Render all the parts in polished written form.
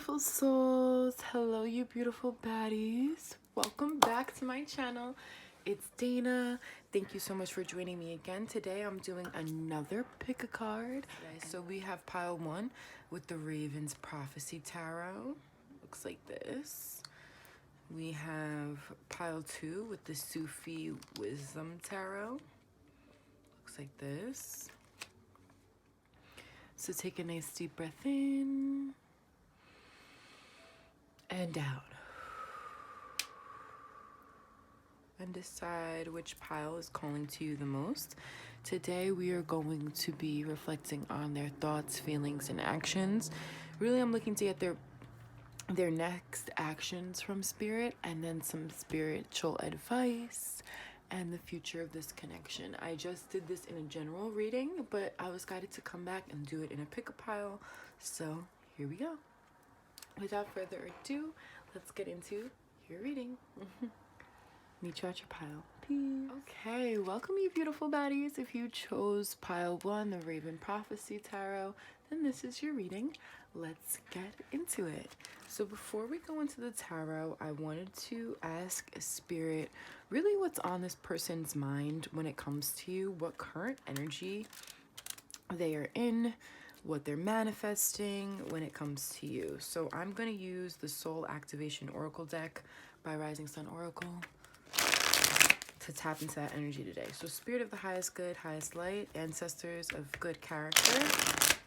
beautiful souls. Hello, you beautiful baddies. Welcome back to my channel. It's Dana. Thank you so much for joining me again. Today I'm doing another pick a card. So we have pile 1 with the Raven's Prophecy Tarot. Looks like this. We have pile 2 with the Sufi Wisdom Tarot. Looks like this. So take a nice deep breath in and out. And decide which pile is calling to you the most. Today we are going to be reflecting on their thoughts, feelings, and actions. Really, I'm looking to get their next actions from Spirit, and then some spiritual advice and the future of this connection. I just did this in a general reading, but I was guided to come back and do it in a pick a pile. So here we go. Without further ado, let's get into your reading. Meet you at your pile. Peace. Okay, welcome you beautiful baddies. If you chose pile 1, the Raven Prophecy Tarot, then this is your reading. Let's get into it. So before we go into the tarot, I wanted to ask Spirit really what's on this person's mind when it comes to you, what current energy they are in, what they're manifesting when it comes to you. So I'm going to use the Soul Activation Oracle deck by Rising Sun Oracle to tap into that energy today. So Spirit of the highest good, highest light, ancestors of good character,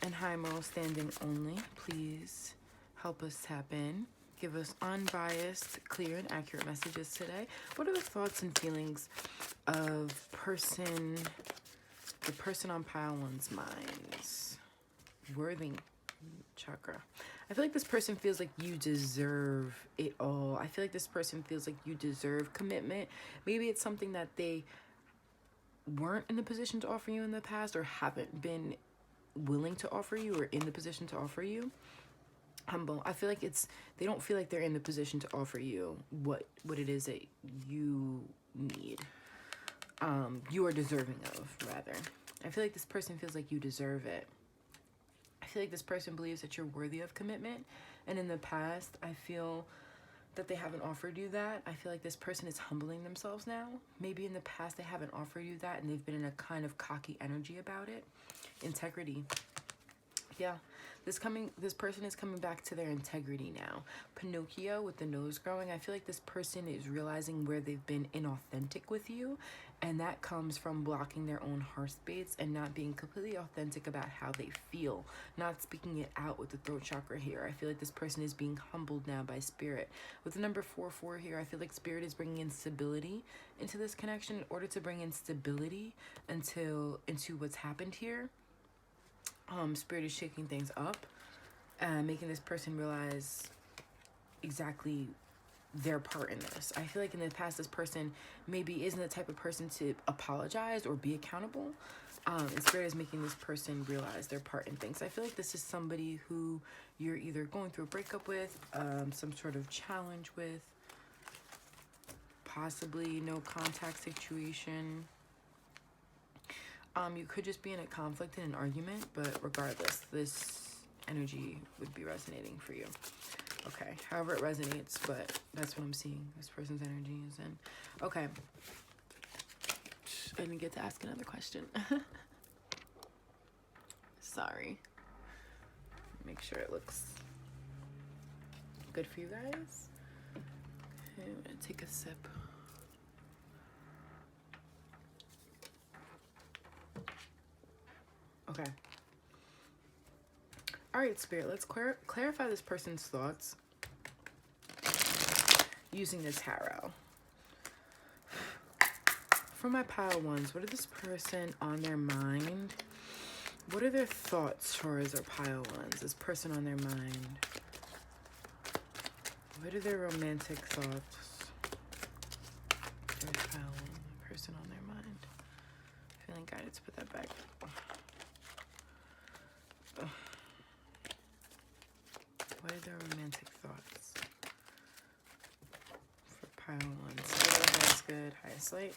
and high moral standing only, please help us tap in. Give us unbiased, clear, and accurate messages today. What are the thoughts and feelings of the person on pile 1's minds? Worthing chakra. I feel like this person feels like you deserve it all. I feel like this person feels like you deserve commitment. Maybe it's something that they weren't in the position to offer you in the past, or haven't been willing to offer you, or in the position to offer you. Humble. I feel like they don't feel like they're in the position to offer you what it is that you need. You are deserving of, rather. I feel like this person feels like you deserve it. I feel like this person believes that you're worthy of commitment, and in the past I feel that they haven't offered you that. I feel like this person is humbling themselves now. Maybe in the past they haven't offered you that, and they've been in a kind of cocky energy about it. Integrity. Yeah, this person is coming back to their integrity now. Pinocchio with the nose growing. I feel like this person is realizing where they've been inauthentic with you, and that comes from blocking their own heart space and not being completely authentic about how they feel, not speaking it out with the throat chakra here. I feel like this person is being humbled now by Spirit. With the number 4-4 here, I feel like Spirit is bringing in stability into this connection. In order to bring in stability into what's happened here, Spirit is shaking things up and making this person realize exactly their part in this. I feel like in the past, this person maybe isn't the type of person to apologize or be accountable. And Spirit is making this person realize their part in things. I feel like this is somebody who you're either going through a breakup with, some sort of challenge with, possibly no contact situation. You could just be in a conflict and an argument, but regardless, this energy would be resonating for you. Okay, however it resonates, but that's what I'm seeing. This person's energy is in. Okay. I didn't get to ask another question. Sorry. Make sure it looks good for you guys. Okay, I'm gonna take a sip. Okay. All right, Spirit, let's clarify this person's thoughts using the tarot. For my pile 1s, what are this person on their mind? What are their thoughts towards our pile 1s? This person on their mind. What are their romantic thoughts? There's pile 1, the person on their mind. Feeling guided to put that back. What are their romantic thoughts for pile 1? Spirit, highest good, highest light.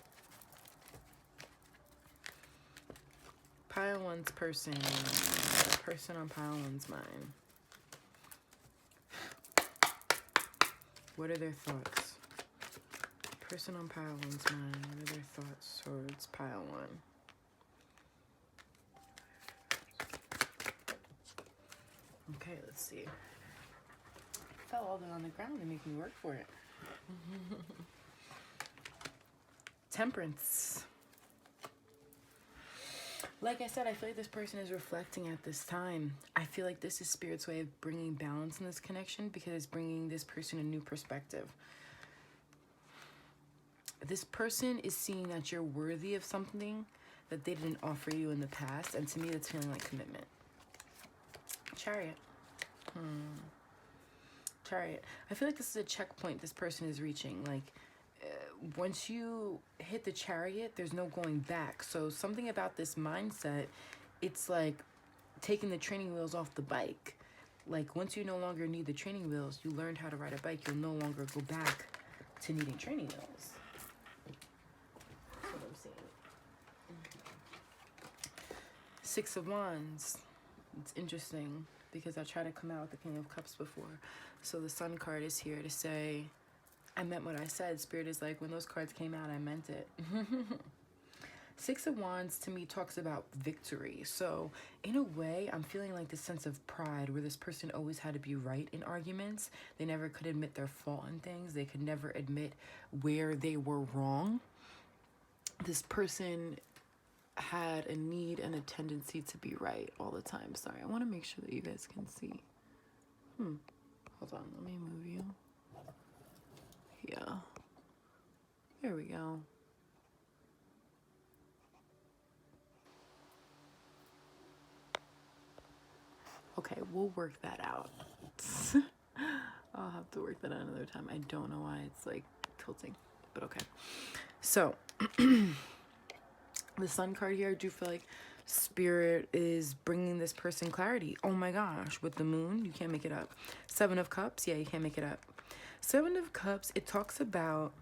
Pile 1's person on pile 1's mind. What are their thoughts? Person on pile one's mind. What are their thoughts towards pile one? Okay, let's see. Fell all the way on the ground and make me work for it. Temperance. Like I said, I feel like this person is reflecting at this time. I feel like this is Spirit's way of bringing balance in this connection because it's bringing this person a new perspective. This person is seeing that you're worthy of something that they didn't offer you in the past. And to me, that's feeling like commitment. Chariot. Chariot. I feel like this is a checkpoint this person is reaching. Like, once you hit the Chariot, there's no going back. So something about this mindset, it's like taking the training wheels off the bike. Like, once you no longer need the training wheels, you learned how to ride a bike, you'll no longer go back to needing training wheels. That's what I'm seeing. Six of Wands. It's interesting because I tried to come out with the King of Cups before. So the Sun card is here to say, I meant what I said. Spirit is like, when those cards came out, I meant it. Six of Wands to me talks about victory. So in a way, I'm feeling like this sense of pride where this person always had to be right in arguments. They never could admit their fault in things. They could never admit where they were wrong. This person had a need and a tendency to be right all the time. Sorry, I want to make sure that you guys can see. Hold on, let me move you. Yeah. There we go. Okay, we'll work that out. I'll have to work that out another time. I don't know why it's like tilting, but okay. So, the Sun card here, I do feel like Spirit is bringing this person clarity. Oh my gosh, with the Moon, you can't make it up. Seven of Cups, yeah, you can't make it up. Seven of Cups, it talks about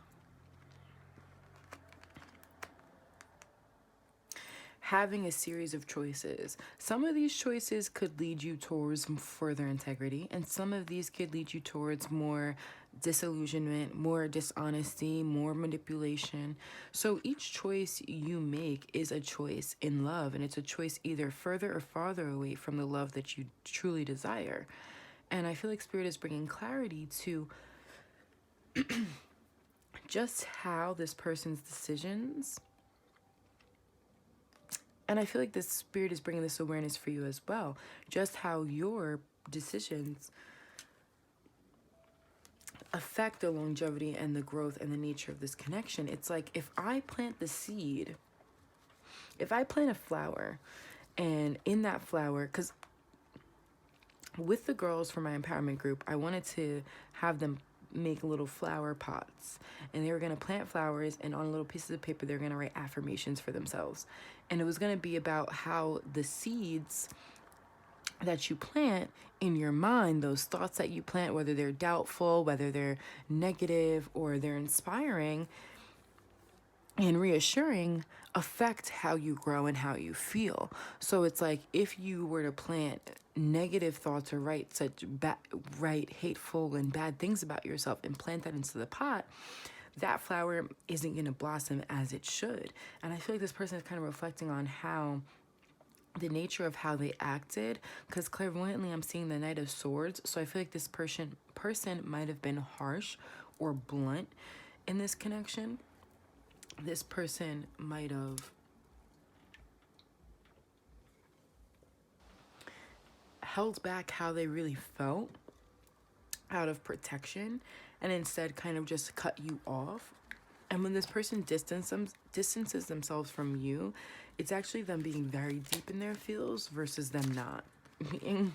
having a series of choices. Some of these choices could lead you towards further integrity, and some of these could lead you towards more disillusionment, more dishonesty, more manipulation. So each choice you make is a choice in love, and it's a choice either further or farther away from the love that you truly desire. And I feel like Spirit is bringing clarity to just how this person's decisions, and I feel like this Spirit is bringing this awareness for you as well, just how your decisions affect the longevity and the growth and the nature of this connection. It's like, if I plant the seed, if I plant a flower, and in that flower, because with the girls for my empowerment group, I wanted to have them make little flower pots, and they were going to plant flowers, and on little pieces of paper they're going to write affirmations for themselves. And it was going to be about how the seeds that you plant in your mind, those thoughts that you plant, whether they're doubtful, whether they're negative, or they're inspiring and reassuring, affect how you grow and how you feel. So it's like, if you were to plant negative thoughts or write hateful and bad things about yourself and plant that into the pot, that flower isn't going to blossom as it should. And I feel like this person is kind of reflecting on how the nature of how they acted, because clairvoyantly I'm seeing the Knight of Swords. So I feel like this person might have been harsh or blunt in this connection. This person might have held back how they really felt out of protection, and instead kind of just cut you off. And when this person distances themselves from you, it's actually them being very deep in their feels versus them not being.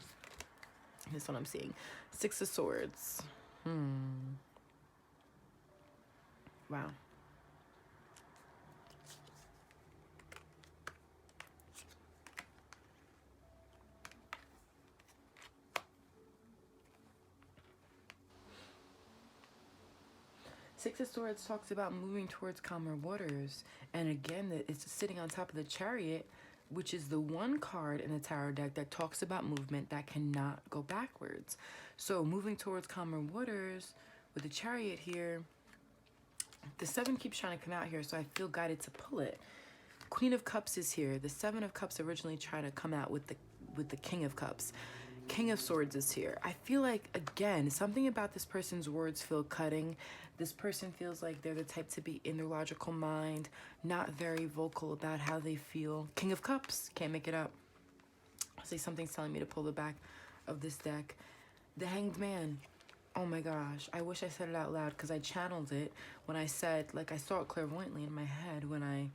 That's what I'm seeing. Six of Swords. Wow. Six of Swords talks about moving towards calmer waters. And again, it's sitting on top of the Chariot, which is the one card in the tarot deck that talks about movement that cannot go backwards. So moving towards calmer waters With the Chariot here, the 7 keeps trying to come out here, so I feel guided to pull it. Queen of Cups is here. The 7 of Cups originally tried to come out with the King of Cups. King of Swords is here. I feel like, again, something about this person's words feel cutting. This person feels like they're the type to be in their logical mind, not very vocal about how they feel. King of Cups, can't make it up. I'll say something's telling me to pull the back of this deck. The Hanged Man. Oh my gosh, I wish I said it out loud because I channeled it when I said, like, I saw it clairvoyantly in my head when I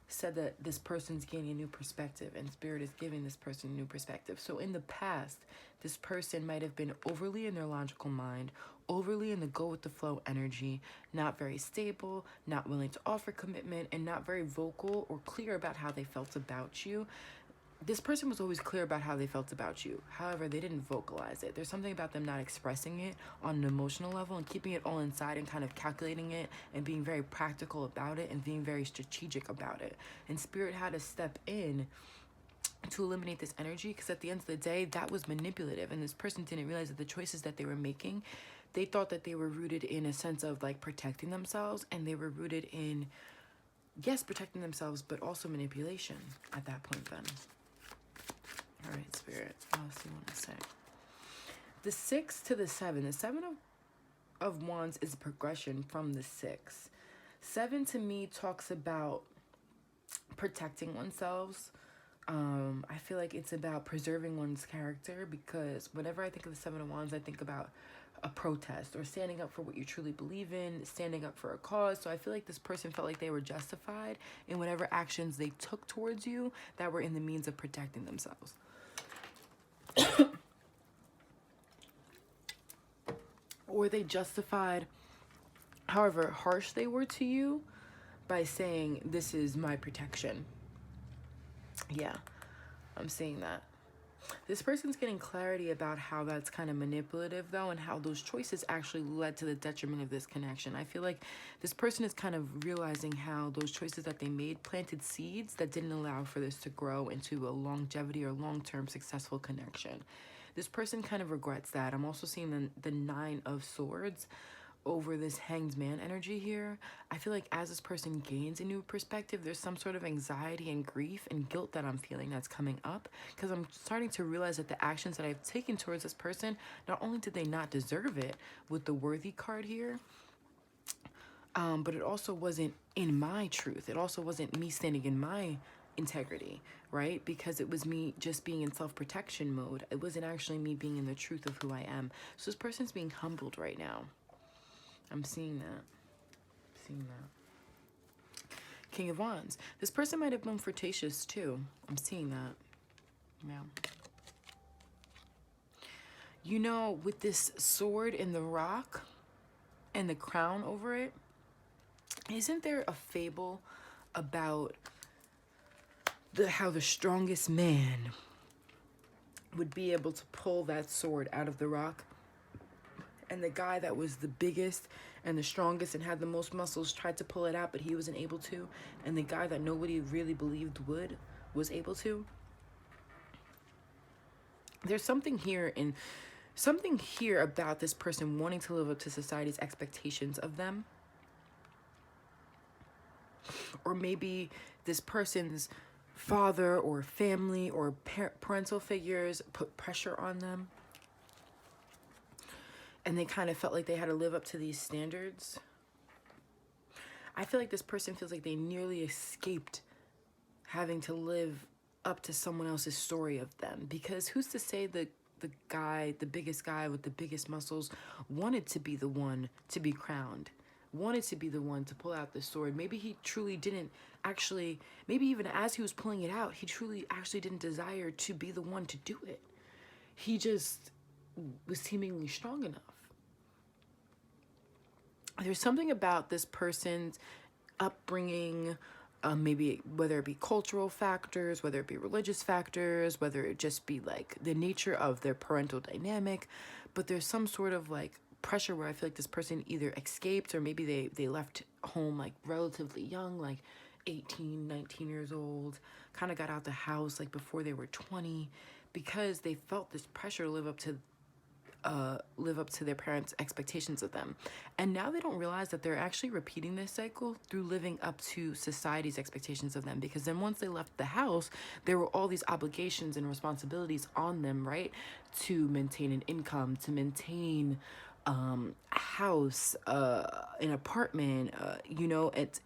said that this person's gaining a new perspective and Spirit is giving this person a new perspective. So in the past, this person might have been overly in their logical mind, overly in the go with the flow energy, not very stable, not willing to offer commitment, and not very vocal or clear about how they felt about you. This person was always clear about how they felt about you. However, they didn't vocalize it. There's something about them not expressing it on an emotional level and keeping it all inside and kind of calculating it and being very practical about it and being very strategic about it. And Spirit had to step in to eliminate this energy because at the end of the day, that was manipulative. And this person didn't realize that the choices that they were making, they thought that they were rooted in a sense of like protecting themselves, and they were rooted in, yes, protecting themselves, but also manipulation at that point then. All right, Spirit, what else do you want to say? The 6 to the 7. The 7 of Wands is a progression from the 6. 7 to me talks about protecting oneself. I feel like it's about preserving one's character, because whenever I think of the 7 of Wands, I think about a protest or standing up for what you truly believe in, standing up for a cause. So I feel like this person felt like they were justified in whatever actions they took towards you that were in the means of protecting themselves. Or they justified however harsh they were to you by saying, this is my protection. Yeah, I'm seeing that. This person's getting clarity about how that's kind of manipulative though, and how those choices actually led to the detriment of this connection. I feel like this person is kind of realizing how those choices that they made planted seeds that didn't allow for this to grow into a longevity or long-term successful connection. This person kind of regrets that. I'm also seeing the 9 of Swords over this Hanged Man energy here. I feel like as this person gains a new perspective, there's some sort of anxiety and grief and guilt that I'm feeling that's coming up, because I'm starting to realize that the actions that I've taken towards this person, not only did they not deserve it with the Worthy card here, but it also wasn't in my truth. It also wasn't me standing in my integrity, right? Because it was me just being in self-protection mode. It wasn't actually me being in the truth of who I am. So this person's being humbled right now. I'm seeing that. King of Wands. This person might have been flirtatious too. I'm seeing that. Yeah. You know, with this sword in the rock and the crown over it, isn't there a fable about how the strongest man would be able to pull that sword out of the rock, and the guy that was the biggest and the strongest and had the most muscles tried to pull it out, but he wasn't able to, and the guy that nobody really believed was able to? There's something here about this person wanting to live up to society's expectations of them. Or maybe this person's father or family or parental figures put pressure on them, and they kind of felt like they had to live up to these standards. I feel like this person feels like they nearly escaped having to live up to someone else's story of them, because who's to say that the biggest guy with the biggest muscles wanted to be the one to be crowned, wanted to be the one to pull out the sword. Maybe he truly didn't actually, maybe even as he was pulling it out, he truly actually didn't desire to be the one to do it. He just was seemingly strong enough. There's something about this person's upbringing, maybe whether it be cultural factors, whether it be religious factors, whether it just be like the nature of their parental dynamic, but there's some sort of like pressure where I feel like this person either escaped, or maybe they left home like relatively young, like 18, 19 years old, kind of got out the house like before they were 20, because they felt this pressure to live up to live up to their parents' expectations of them. And now they don't realize that they're actually repeating this cycle through living up to society's expectations of them. Because then once they left the house, there were all these obligations and responsibilities on them, right? To maintain an income, to maintain a house, an apartment,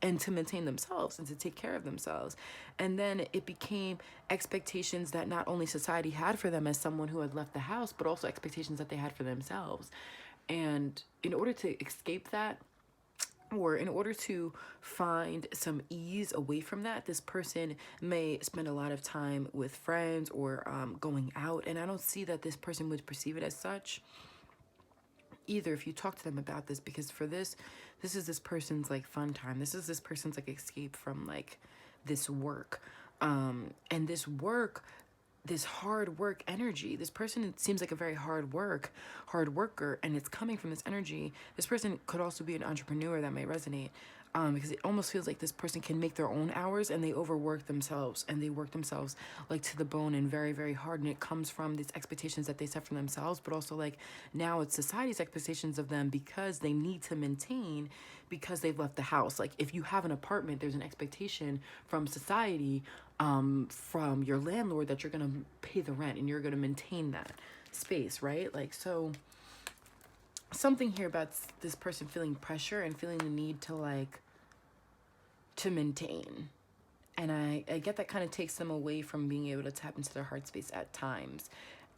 and to maintain themselves and to take care of themselves. And then it became expectations that not only society had for them as someone who had left the house, but also expectations that they had for themselves. And in order to escape that, or in order to find some ease away from that, this person may spend a lot of time with friends or going out. And I don't see that this person would perceive it as such either if you talk to them about this, because for this is this person's like fun time. This is this person's like escape from like this work. And this hard work energy. This person seems like a very hard worker, and it's coming from this energy. This person could also be an entrepreneur that may resonate. Because it almost feels like this person can make their own hours, and they overwork themselves, and they work themselves like to the bone and very, very hard. And it comes from these expectations that they set for themselves, but also like now it's society's expectations of them because they need to maintain, because they've left the house. Like if you have an apartment, there's an expectation from society, from your landlord, that you're going to pay the rent and you're going to maintain that space, right? Like, so something here about this person feeling pressure and feeling the need to maintain. And I get that kind of takes them away from being able to tap into their heart space at times.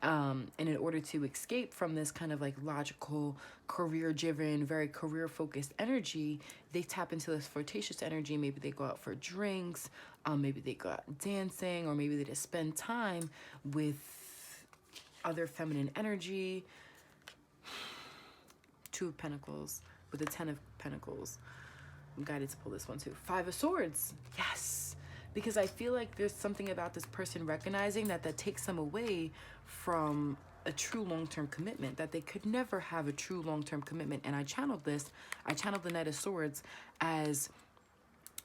And in order to escape from this kind of like logical, career-driven, very career-focused energy, they tap into this flirtatious energy. Maybe they go out for drinks, maybe they go out dancing, or maybe they just spend time with other feminine energy. Two of Pentacles with the 10 of Pentacles. I'm guided to pull this one too. 5 of Swords. Yes. Because I feel like there's something about this person recognizing that takes them away from a true long-term commitment, that they could never have a true long-term commitment. And I channeled the Knight of Swords as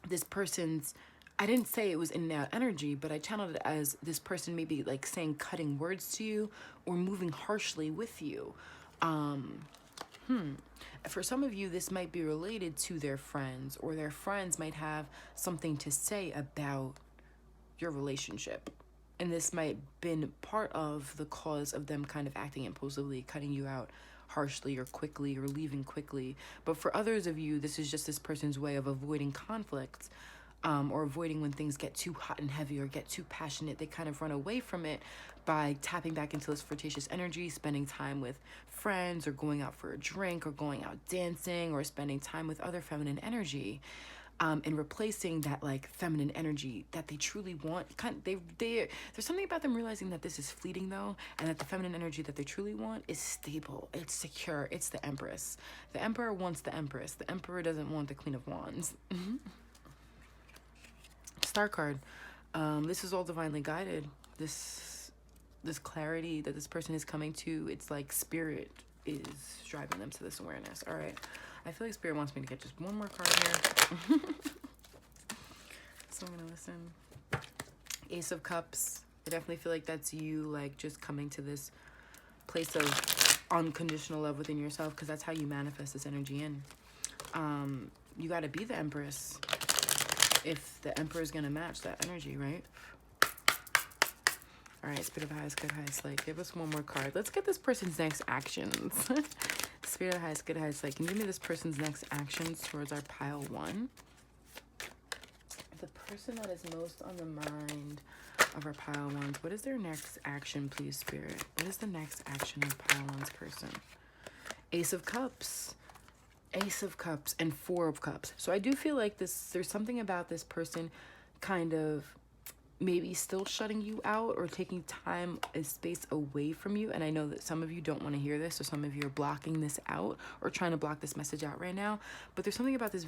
this person's, I didn't say it was in and out energy, but I channeled it as this person maybe like saying cutting words to you or moving harshly with you. For some of you, this might be related to their friends, or their friends might have something to say about your relationship. And this might have been part of the cause of them kind of acting impulsively, cutting you out harshly or quickly or leaving quickly. But for others of you, this is just this person's way of avoiding conflicts, or avoiding when things get too hot and heavy or get too passionate. They kind of run away from it by tapping back into this flirtatious energy, spending time with friends, or going out for a drink, or going out dancing, or spending time with other feminine energy, and replacing that like feminine energy that they truly want. There's something about them realizing that this is fleeting though, and that the feminine energy that they truly want is stable, it's secure, it's the Empress. The Emperor wants the Empress. The Emperor doesn't want the Queen of Wands. Star card. This is all divinely guided. This clarity that this person is coming to, it's like spirit is driving them to this awareness. All right. I feel like spirit wants me to get just one more card here. So I'm going to listen. Ace of Cups. I definitely feel like that's you, like just coming to this place of unconditional love within yourself, because that's how you manifest this energy in. You got to be the Empress if the Emperor is going to match that energy, right? All right, Spirit of Highest, Good, Highest, Light. Give us one more card. Let's get this person's next actions. Spirit of Highest, Good, Highest, Light. Can you give me this person's next actions towards our pile 1? The person that is most on the mind of our pile 1s. What is their next action, please, Spirit? What is the next action of pile 1's person? Ace of Cups. Ace of Cups and 4 of Cups. So I do feel like there's something about this person kind of maybe still shutting you out or taking time and space away from you. And I know that some of you don't want to hear this, or some of you are blocking this out or trying to block this message out right now. But there's something about this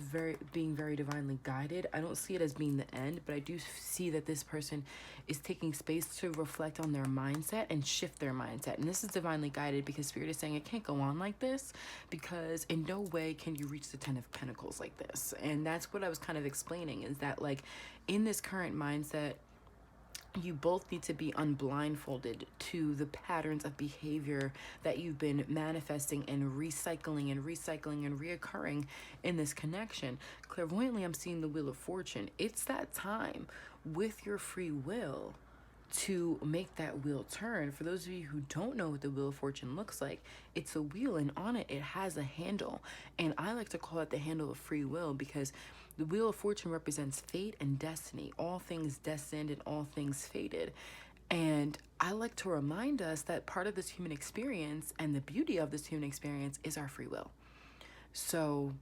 being very divinely guided. I don't see it as being the end, but I do see that this person is taking space to reflect on their mindset and shift their mindset. And this is divinely guided because Spirit is saying it can't go on like this, because in no way can you reach the 10 of Pentacles like this. And that's what I was kind of explaining, is that like in this current mindset, you both need to be unblindfolded to the patterns of behavior that you've been manifesting and recycling and recycling and reoccurring in this connection. Clairvoyantly, I'm seeing the Wheel of Fortune. It's that time with your free will to make that wheel turn. For those of you who don't know what the Wheel of Fortune looks like, it's a wheel, and on it, it has a handle. And I like to call it the handle of free will, because the Wheel of Fortune represents fate and destiny, all things destined and all things fated. And I like to remind us that part of this human experience and the beauty of this human experience is our free will. So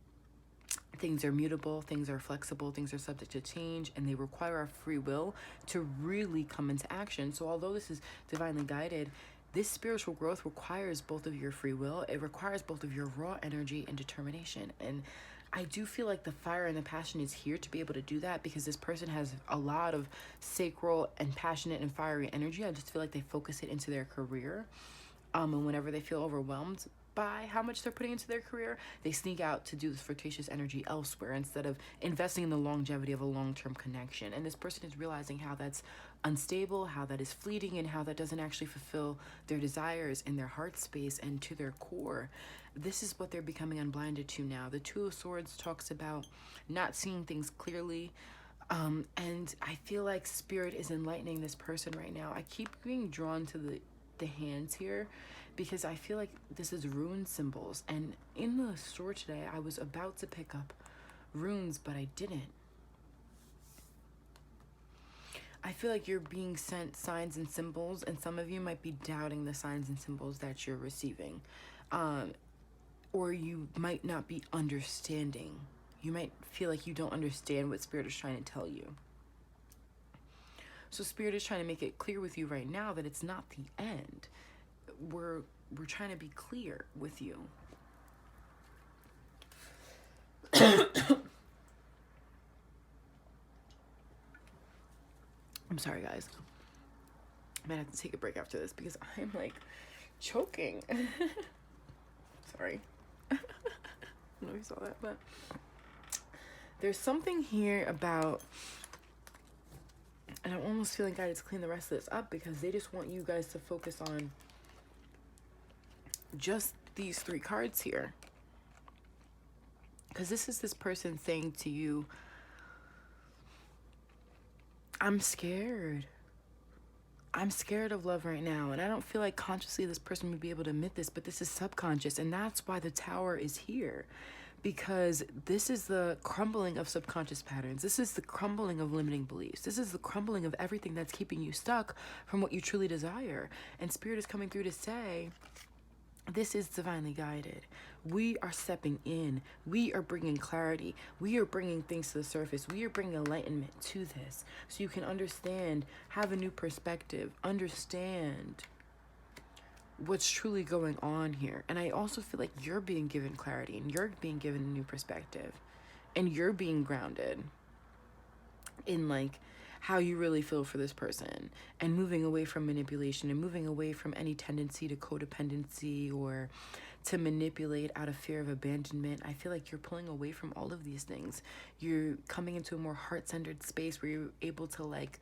things are mutable, things are flexible, things are subject to change, and they require our free will to really come into action. So although this is divinely guided, this spiritual growth requires both of your free will. It requires both of your raw energy and determination. And I do feel like the fire and the passion is here to be able to do that, because this person has a lot of sacral and passionate and fiery energy. I just feel like they focus it into their career. And whenever they feel overwhelmed by how much they're putting into their career, they sneak out to do this flirtatious energy elsewhere instead of investing in the longevity of a long-term connection. And this person is realizing how that's unstable, how that is fleeting, and how that doesn't actually fulfill their desires in their heart space and to their core. This is what they're becoming unblinded to now. The Two of Swords talks about not seeing things clearly. And I feel like Spirit is enlightening this person right now. I keep being drawn to the hands here, because I feel like this is rune symbols. And in the store today, I was about to pick up runes, but I didn't. I feel like you're being sent signs and symbols, and some of you might be doubting the signs and symbols that you're receiving. Or you might not be understanding. You might feel like you don't understand what Spirit is trying to tell you. So Spirit is trying to make it clear with you right now that it's not the end. We're trying to be clear with you. I'm sorry, guys. I might have to take a break after this because I'm like choking. Sorry. I don't know if you saw that, but there's something here about, and I'm almost feeling guided to clean the rest of this up, because they just want you guys to focus on just these three cards here. Because this is this person saying to you, I'm scared. I'm scared of love right now. And I don't feel like consciously this person would be able to admit this, but this is subconscious. And that's why the Tower is here. Because this is the crumbling of subconscious patterns. This is the crumbling of limiting beliefs. This is the crumbling of everything that's keeping you stuck from what you truly desire. And Spirit is coming through to say, this is divinely guided. We are stepping in. We are bringing clarity. We are bringing things to the surface. We are bringing enlightenment to this, so you can understand, have a new perspective, understand what's truly going on here. And I also feel like you're being given clarity, and you're being given a new perspective, and you're being grounded in like how you really feel for this person, and moving away from manipulation, and moving away from any tendency to codependency or to manipulate out of fear of abandonment. I feel like you're pulling away from all of these things. You're coming into a more heart-centered space where you're able to like,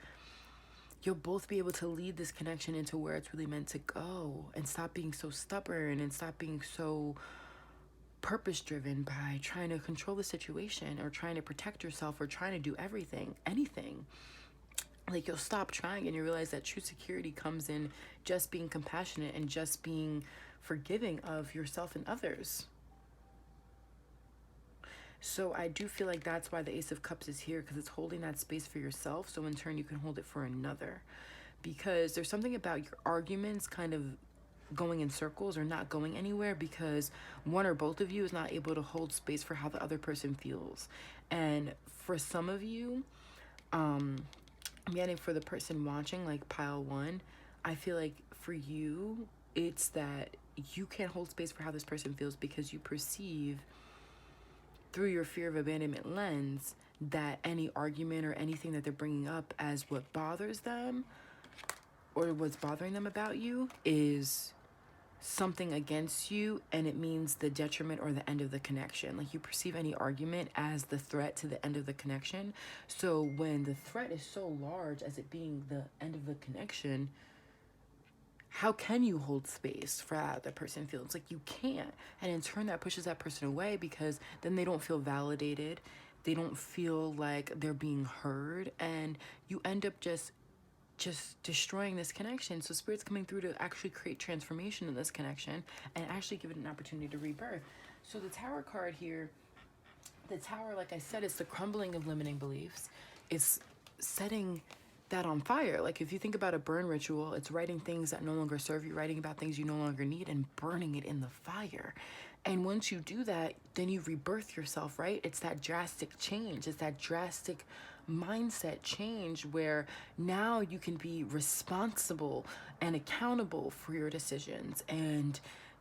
you'll both be able to lead this connection into where it's really meant to go, and stop being so stubborn and stop being so purpose-driven by trying to control the situation or trying to protect yourself or trying to do everything, anything. Like, you'll stop trying and you realize that true security comes in just being compassionate and just being forgiving of yourself and others. So I do feel like that's why the Ace of Cups is here, because it's holding that space for yourself, so in turn you can hold it for another. Because there's something about your arguments kind of going in circles or not going anywhere, because one or both of you is not able to hold space for how the other person feels. And for some of you, I'm getting for the person watching, like pile one, I feel like for you, it's that you can't hold space for how this person feels because you perceive through your fear of abandonment lens that any argument or anything that they're bringing up as what bothers them or what's bothering them about you is something against you, and it means the detriment or the end of the connection. Like, you perceive any argument as the threat to the end of the connection. So when the threat is so large as it being the end of the connection, how can you hold space for how that person feels? Like, you can't. And in turn, that pushes that person away, because then they don't feel validated. They don't feel like they're being heard, and you end up just destroying this connection. So Spirit's coming through to actually create transformation in this connection and actually give it an opportunity to rebirth. So the Tower card here, the Tower, like I said, it's the crumbling of limiting beliefs. It's setting that on fire. Like, if you think about a burn ritual, it's writing things that no longer serve you, writing about things you no longer need, and burning it in the fire. And once you do that, then you rebirth yourself, right? It's that drastic change. It's that drastic mindset change where now you can be responsible and accountable for your decisions, and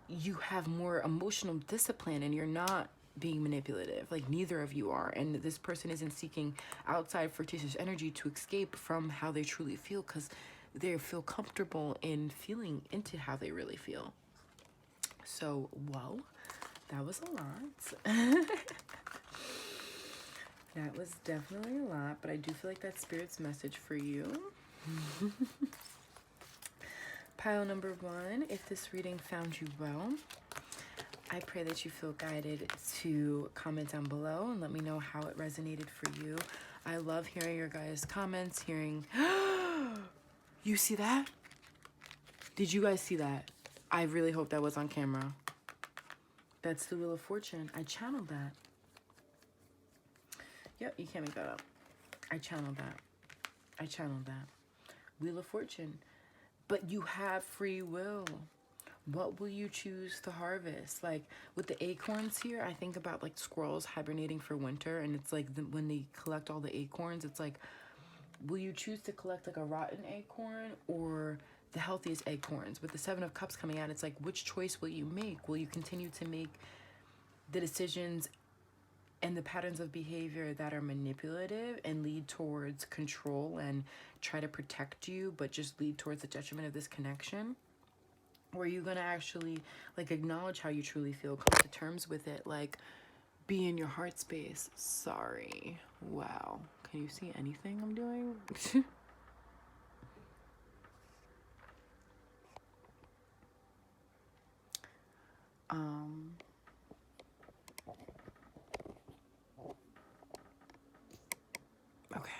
you have more emotional discipline, and you're not being manipulative. Like, neither of you are. And this person isn't seeking outside fictitious energy to escape from how they truly feel, because they feel comfortable in feeling into how they really feel. So, whoa, that was a lot. That was definitely a lot, but I do feel like that's Spirit's message for you. Pile number 1, if this reading found you well, I pray that you feel guided to comment down below and let me know how it resonated for you. I love hearing your guys' comments, hearing... You see that? Did you guys see that? I really hope that was on camera. That's the Wheel of Fortune. I channeled that. Yep, you can't make that up. I channeled that. I channeled that. Wheel of Fortune. But you have free will. What will you choose to harvest? Like, with the acorns here, I think about like squirrels hibernating for winter, and it's like when they collect all the acorns, it's like, will you choose to collect like a rotten acorn or the healthiest acorns? With the 7 of Cups coming out, it's like, which choice will you make? Will you continue to make the decisions and the patterns of behavior that are manipulative and lead towards control and try to protect you, but just lead towards the detriment of this connection? Or are you gonna actually like acknowledge how you truly feel, come to terms with it, like be in your heart space? Sorry. Wow. Can you see anything I'm doing? Okay.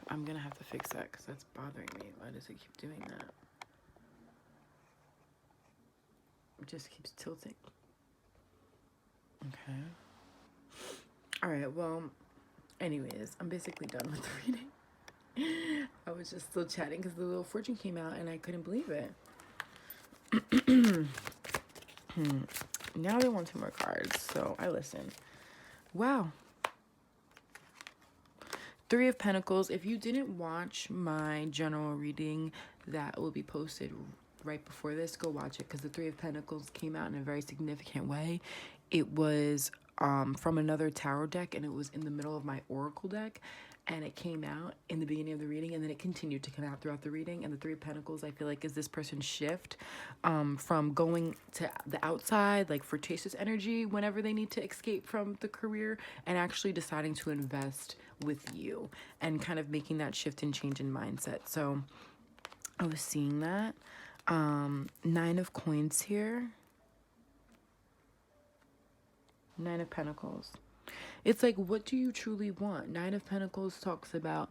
I'm gonna have to fix that because that's bothering me. Why does it keep doing that? It just keeps tilting. Okay. All right, well, anyways, I'm basically done with the reading. I was just still chatting because the Wheel of Fortune came out and I couldn't believe it. Now they want 2 more cards, so I listen. Wow. 3 of Pentacles. If you didn't watch my general reading that will be posted right before this, go watch it, because the 3 of Pentacles came out in a very significant way. It was from another tarot deck, and it was in the middle of my oracle deck, and it came out in the beginning of the reading, and then it continued to come out throughout the reading. And the 3 of Pentacles, I feel like, is this person's shift from going to the outside, like flirtatious energy whenever they need to escape from the career, and actually deciding to invest with you and kind of making that shift and change in mindset. So I was seeing that. 9 of Coins here. 9 of Pentacles. It's like, what do you truly want? 9 of Pentacles talks about,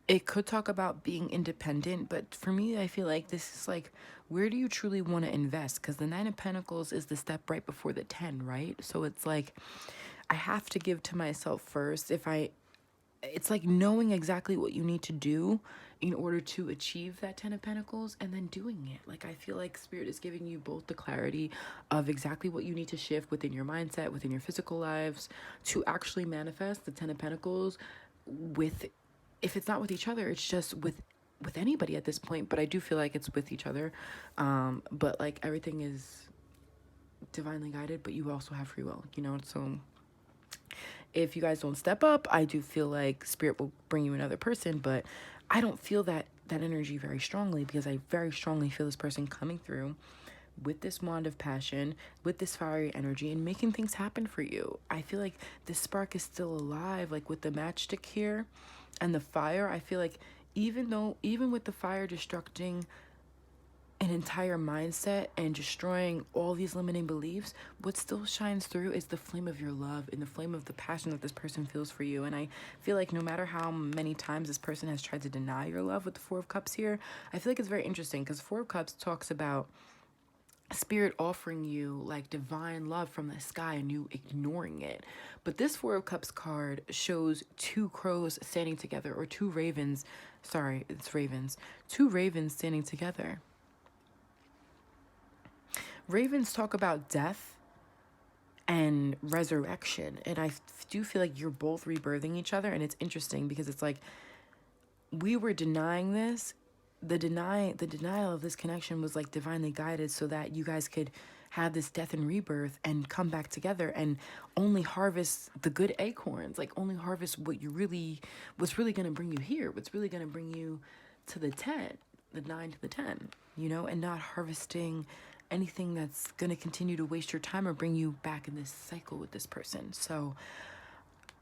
it could talk about being independent, but for me, I feel like this is like, where do you truly want to invest? Because the 9 of Pentacles is the step right before the 10, right? So it's like, I have to give to myself first. It's like knowing exactly what you need to do in order to achieve that 10 of Pentacles, and then doing it. Like, I feel like Spirit is giving you both the clarity of exactly what you need to shift within your mindset, within your physical lives, to actually manifest the 10 of Pentacles with, if it's not with each other, it's just with anybody at this point. But I do feel like it's with each other. But like, everything is divinely guided, but you also have free will, you know? So If you guys don't step up, I do feel like spirit will bring you another person, but I don't feel that energy very strongly, because I very strongly feel this person coming through with this wand of passion, with this fiery energy, and making things happen for you. I feel like this spark is still alive, like with the matchstick here and the fire. I feel like even with the fire destructing an entire mindset and destroying all these limiting beliefs, what still shines through is the flame of your love and the flame of the passion that this person feels for you. And I feel like no matter how many times this person has tried to deny your love with the Four of Cups here, I feel like it's very interesting, because Four of Cups talks about spirit offering you like divine love from the sky and you ignoring it. But this Four of Cups card shows two crows standing together, or two ravens. Sorry, it's ravens. Two ravens standing together. Ravens talk about death and resurrection, and I do feel like you're both rebirthing each other. And it's interesting because it's like we were denying this. The denial of this connection was like divinely guided, so that you guys could have this death and rebirth and come back together and only harvest the good acorns, like only harvest what's really going to bring you here, what's really going to bring you to the 10, the 9 to the 10, you know, and not harvesting anything that's going to continue to waste your time or bring you back in this cycle with this person. So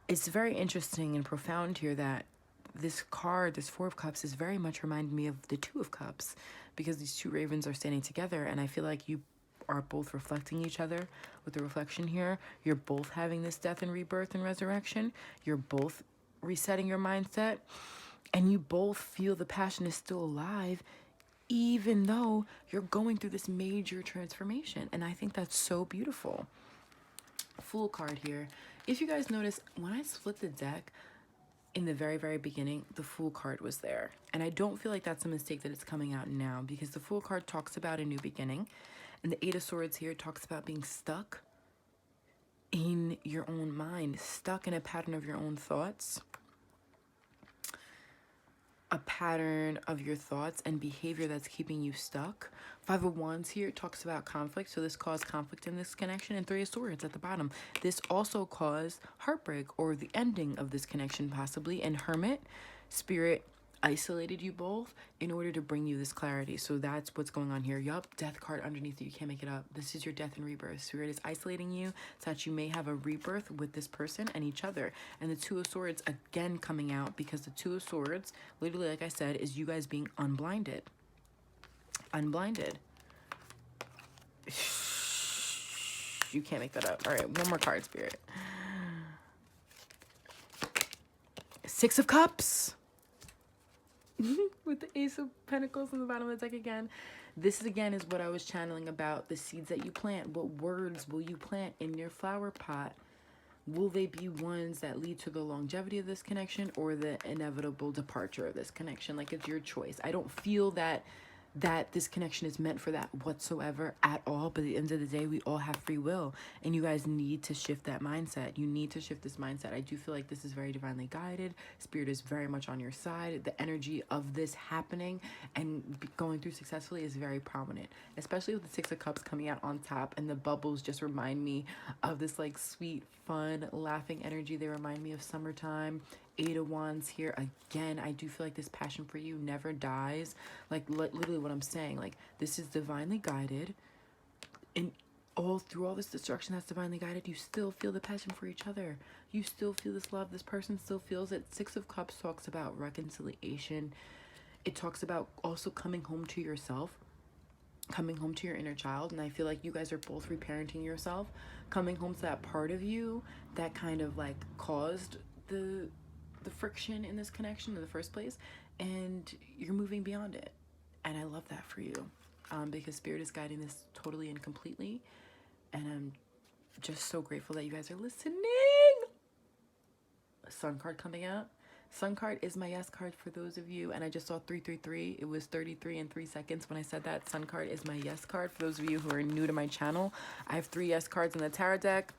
it's very interesting and profound here that this card, this Four of Cups, is very much reminding me of the Two of Cups, because these two ravens are standing together, and I feel like you are both reflecting each other with the reflection here. You're both having this death and rebirth and resurrection. You're both resetting your mindset, and you both feel the passion is still alive, even though you're going through this major transformation. And I think that's so beautiful. Fool card here. If you guys notice, when I split the deck in the very, very beginning, the Fool card was there. And I don't feel like that's a mistake that it's coming out now, because the Fool card talks about a new beginning. And the Eight of Swords here talks about being stuck in your own mind, stuck in a pattern of your own thoughts. A pattern of your thoughts and behavior that's keeping you stuck. Five of Wands here talks about conflict, so this caused conflict in this connection. And Three of Swords at the bottom, this also caused heartbreak or the ending of this connection possibly. And Hermit, spirit isolated you both in order to bring you this clarity. So that's what's going on here. Yup, Death card underneath it. You can't make it up. This is your death and rebirth. Spirit is isolating you so that you may have a rebirth with this person and each other. And the Two of Swords again coming out, because the Two of Swords, literally, like I said, is you guys being unblinded. Unblinded. You can't make that up. All right, one more card, Spirit. Six of Cups. With the Ace of Pentacles on the bottom of the deck again. This again is what I was channeling about the seeds that you plant. What words will you plant in your flower pot? Will they be ones that lead to the longevity of this connection or the inevitable departure of this connection? Like, it's your choice. I don't feel that this connection is meant for that whatsoever at all. But at the end of the day, we all have free will, and you guys need to shift that mindset. You need to shift this mindset. I do feel like this is very divinely guided. Spirit is very much on your side. The energy of this happening and going through successfully is very prominent, especially with the Six of Cups coming out on top, and the bubbles just remind me of this like sweet, fun, laughing energy. They remind me of summertime. Eight of Wands here again. I do feel like this passion for you never dies. Like literally what I'm saying, like this is divinely guided, and through all this destruction that's divinely guided, you still feel the passion for each other. You still feel this love. This person still feels it. Six of Cups talks about reconciliation. It talks about also coming home to yourself, coming home to your inner child. And I feel like you guys are both reparenting yourself, coming home to that part of you that kind of like caused the friction in this connection in the first place, and you're moving beyond it. And I love that for you, because Spirit is guiding this totally and completely, and I'm just so grateful that you guys are listening. Sun card coming out. Sun card is my yes card for those of you, and I just saw 333. It was 33 in 3 seconds when I said that. Sun card is my yes card for those of you who are new to my channel. I have 3 yes cards in the tarot deck.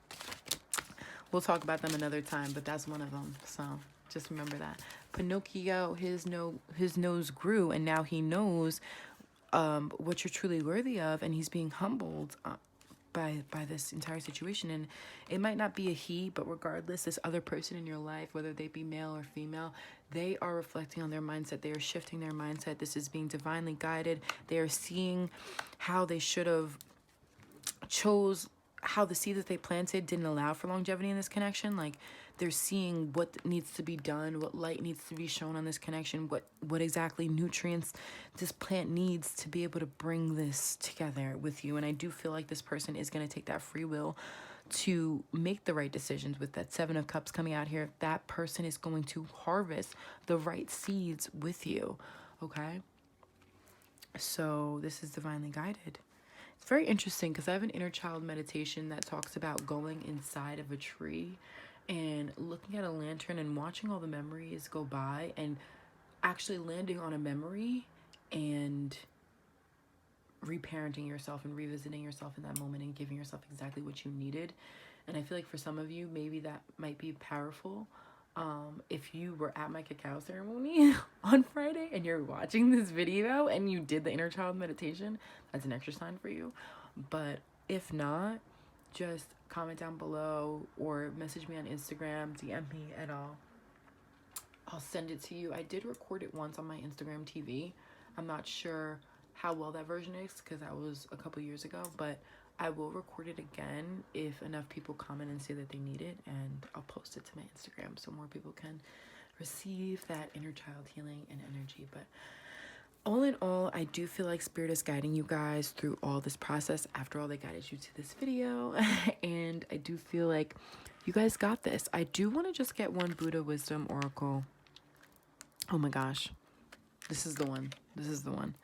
We'll talk about them another time, but that's one of them, so just remember that. Pinocchio, his nose grew, and now he knows what you're truly worthy of, and he's being humbled by this entire situation. And it might not be a he, but regardless, this other person in your life, whether they be male or female, they are reflecting on their mindset. They are shifting their mindset. This is being divinely guided. They are seeing how they should have chose, how the seed that they planted didn't allow for longevity in this connection. Like, they're seeing what needs to be done, what light needs to be shown on this connection, what exactly nutrients this plant needs to be able to bring this together with you. And I do feel like this person is going to take that free will to make the right decisions. With that Seven of Cups coming out here, that person is going to harvest the right seeds with you, okay? So this is divinely guided. It's very interesting because I have an inner child meditation that talks about going inside of a tree and looking at a lantern and watching all the memories go by and actually landing on a memory and reparenting yourself and revisiting yourself in that moment and giving yourself exactly what you needed. And I feel like for some of you, maybe that might be powerful. If you were at my cacao ceremony on Friday and you're watching this video and you did the inner child meditation, that's an extra sign for you. But if not, just comment down below or message me on Instagram, DM me at all. I'll send it to you. I did record it once on my Instagram TV. I'm not sure how well that version is because that was a couple years ago, but I will record it again if enough people comment and say that they need it, and I'll post it to my Instagram so more people can receive that inner child healing and energy. But all in all, I do feel like Spirit is guiding you guys through all this process. After all, they guided you to this video. And I do feel like you guys got this. I do want to just get one Buddha Wisdom Oracle. Oh my gosh. This is the one. This is the one.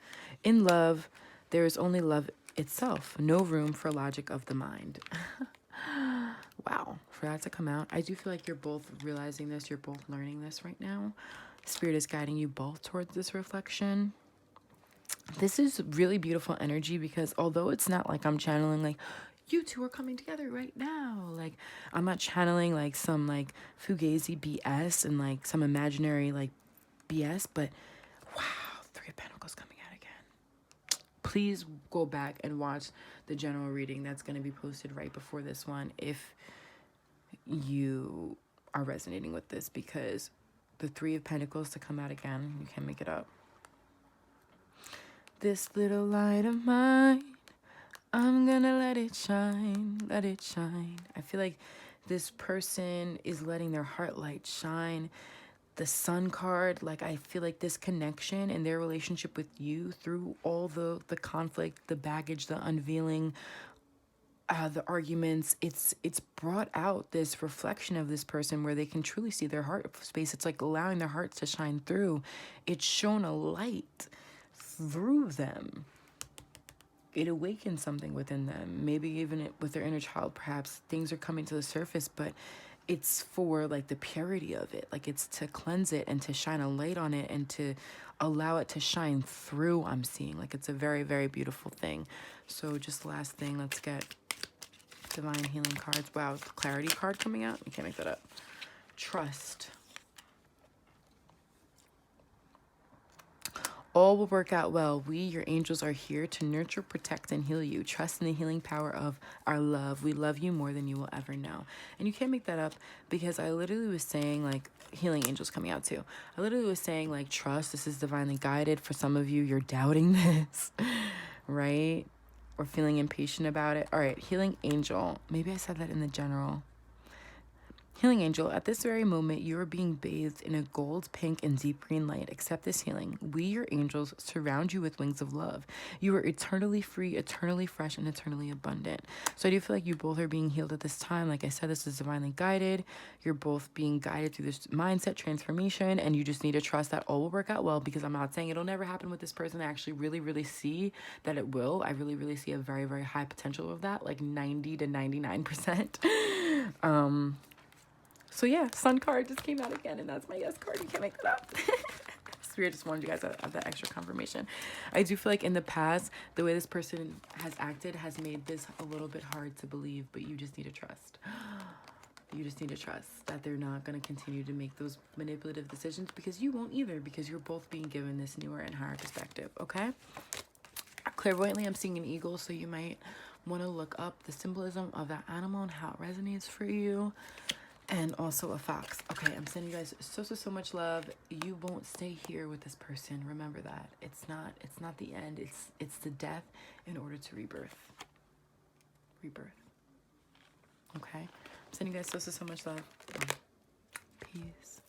In love, there is only love itself. No room for logic of the mind. Wow. For that to come out. I do feel like you're both realizing this. You're both learning this right now. Spirit is guiding you both towards this reflection. This is really beautiful energy because although it's not like I'm channeling like you two are coming together right now, like I'm not channeling like some like fugazi BS and like some imaginary like BS, but wow, Three of Pentacles coming out again. Please go back and watch the general reading that's going to be posted right before this one if you are resonating with this, because the Three of Pentacles to come out again, you can't make it up. This little light of mine, I'm gonna let it shine, let it shine. I feel like this person is letting their heart light shine. The Sun card, like I feel like this connection and their relationship with you through all the conflict, the baggage, the unveiling, the arguments, it's brought out this reflection of this person where they can truly see their heart space. It's like allowing their hearts to shine through. It's shown a light through them. It awakens something within them. Maybe even with their inner child, perhaps things are coming to the surface, but it's for like the purity of it. Like it's to cleanse it and to shine a light on it and to allow it to shine through. I'm seeing like it's a very, very beautiful thing. So just last thing, let's get divine healing cards. Wow, the clarity card coming out. You can't make that up. Trust. All will work out well. We, your angels, are here to nurture, protect, and heal you. Trust in the healing power of our love. We love you more than you will ever know. And you can't make that up because I literally was saying, like, healing angels coming out too. I literally was saying, like, trust. This is divinely guided. For some of you, you're doubting this, right? Or feeling impatient about it. All right, healing angel. Maybe I said that in the general. Healing angel, at this very moment, you are being bathed in a gold, pink, and deep green light. Accept this healing. We, your angels, surround you with wings of love. You are eternally free, eternally fresh, and eternally abundant. So I do feel like you both are being healed at this time. Like I said, this is divinely guided. You're both being guided through this mindset transformation, and you just need to trust that all will work out well, because I'm not saying it'll never happen with this person. I actually really, really see that it will. I really, really see a very, very high potential of that, like 90 to 99%. So yeah, Sun card just came out again, and that's my yes card. You can't make that up. Spirit just wanted you guys to have that extra confirmation. I do feel like in the past, the way this person has acted has made this a little bit hard to believe, but you just need to trust. You just need to trust that they're not going to continue to make those manipulative decisions, because you won't either, because you're both being given this newer and higher perspective, okay? Clairvoyantly, I'm seeing an eagle, so you might want to look up the symbolism of that animal and how it resonates for you. And also a fox. Okay, I'm sending you guys so much love. You won't stay here with this person. Remember that. It's not the end. It's the death in order to rebirth. Okay? I'm sending you guys so much love. Peace.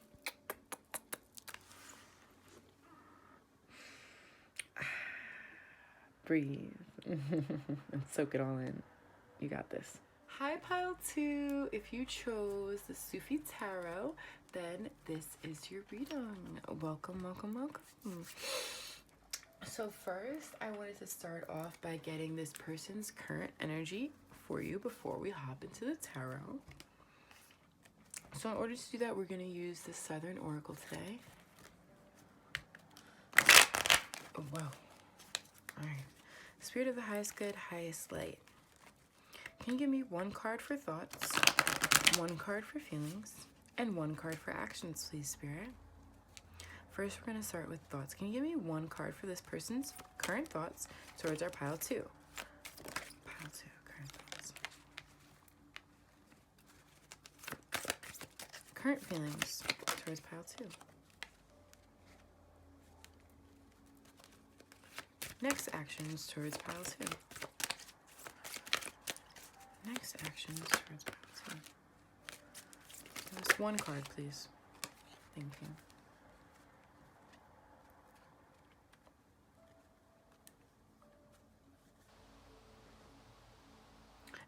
Breathe. And soak it all in. You got this. Hi, Pile 2. If you chose the Sufi Tarot, then this is your reading. Welcome. So first, I wanted to start off by getting this person's current energy for you before we hop into the tarot. So in order to do that, we're going to use the Southern Oracle today. Oh, wow. All right. Spirit of the highest good, highest light. Can you give me one card for thoughts, one card for feelings, and one card for actions, please, Spirit? First, we're going to start with thoughts. Can you give me one card for this person's current thoughts towards our pile 2? Pile 2, current thoughts. Current feelings towards pile 2. Next actions towards pile 2. Next actions towards pile 2. Just one card, please. Thank you.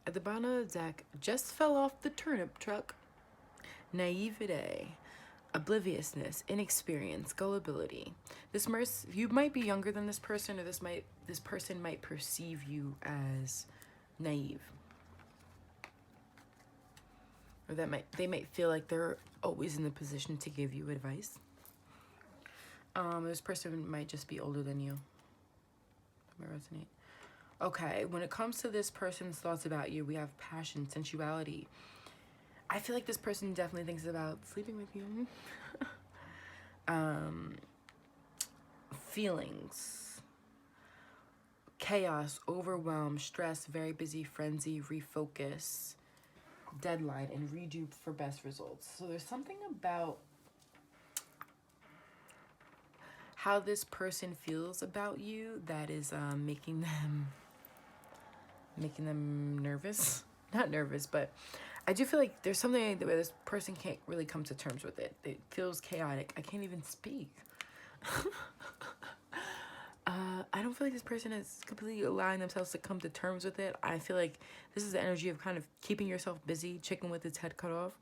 At the bottom of the deck, just fell off the turnip truck. Naivete, obliviousness, inexperience, gullibility. You might be younger than this person, or this person might perceive you as naive. Or they might feel like they're always in the position to give you advice. This person might just be older than you. Might resonate. Okay, when it comes to this person's thoughts about you, we have passion, sensuality. I feel like this person definitely thinks about sleeping with you. Feelings. Chaos, overwhelm, stress, very busy, frenzy, refocus, deadline, and redo for best results. So there's something about how this person feels about you that is making them nervous. Not nervous, but I do feel like there's something where this person can't really come to terms with it. It feels chaotic. I can't even speak. I don't feel like this person is completely allowing themselves to come to terms with it. I feel like this is the energy of kind of keeping yourself busy, chicken with its head cut off,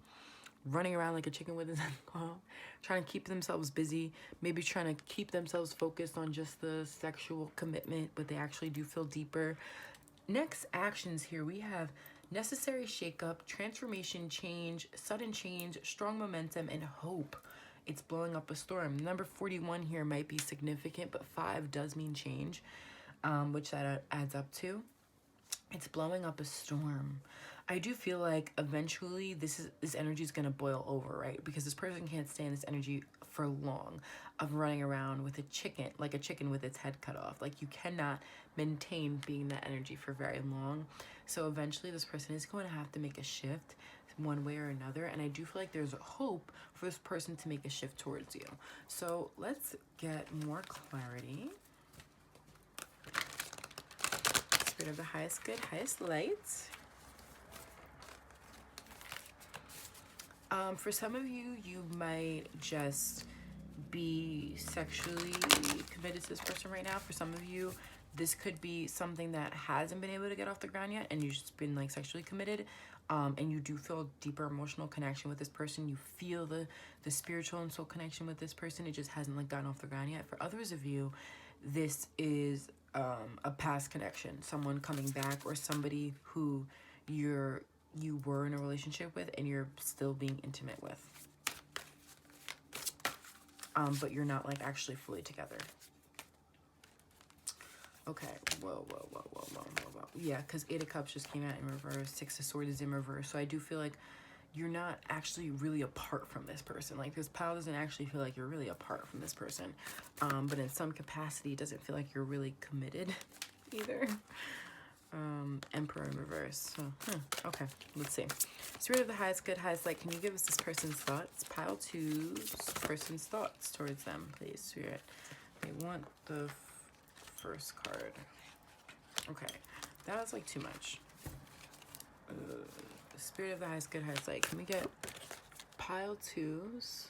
running around like a chicken with its head cut off, trying to keep themselves busy, maybe trying to keep themselves focused on just the sexual commitment, but they actually do feel deeper. Next actions here, we have necessary shakeup, transformation, change, sudden change, strong momentum, and hope. It's blowing up a storm. Number 41 here might be significant, but 5 does mean change, which that adds up to. It's blowing up a storm. I do feel like eventually this energy is going to boil over, right? Because this person can't stand this energy for long of running around with a chicken, like a chicken with its head cut off. Like, you cannot maintain being that energy for very long. So eventually this person is going to have to make a shift one way or another, and I do feel like there's a hope for this person to make a shift towards you. So let's get more clarity. Spirit of the highest good, highest light. For some of you, you might just be sexually committed to this person right now. For some of you, this could be something that hasn't been able to get off the ground yet, and you've just been like sexually committed. And you do feel deeper emotional connection with this person. You feel the spiritual and soul connection with this person. It just hasn't like gotten off the ground yet. For others of you, this is a past connection, someone coming back, or somebody who you were in a relationship with and you're still being intimate with. But you're not like actually fully together. Okay, whoa. Yeah, because 8 of Cups just came out in reverse. 6 of Swords is in reverse. So I do feel like you're not actually really apart from this person. Like, this pile doesn't actually feel like you're really apart from this person. But in some capacity, it doesn't feel like you're really committed either. Emperor in reverse. So, okay, let's see. Spirit of the highest good, highest light. Can you give us this person's thoughts? Pile two's person's thoughts towards them, please, Spirit. They want the first card. Okay, that was like too much. Spirit of the highest good, highest light. Can we get pile two's?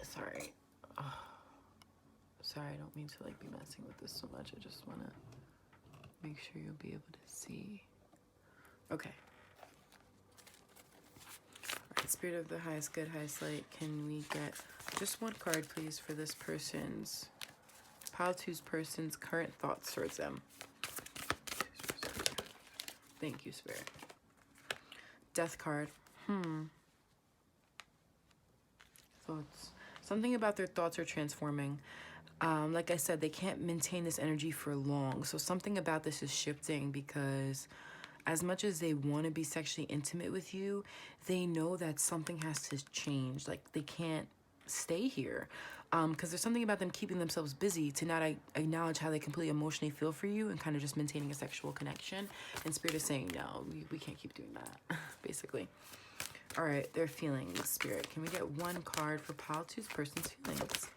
Sorry. Oh. Sorry, I don't mean to like be messing with this so much. I just want to make sure you'll be able to see. Okay. Alright, Spirit of the highest good, highest light. Can we get just one card, please, for this person's, pile two's person's current thoughts towards them? Thank you, Spirit. Death card. Thoughts. Something about their thoughts are transforming. Like I said, they can't maintain this energy for long. So something about this is shifting, because as much as they want to be sexually intimate with you, they know that something has to change. Like, they can't stay here. Because there's something about them keeping themselves busy to not acknowledge how they completely emotionally feel for you and kind of just maintaining a sexual connection. And Spirit is saying, no, we can't keep doing that, basically. All right, their feelings, Spirit. Can we get one card for pile two's person's feelings?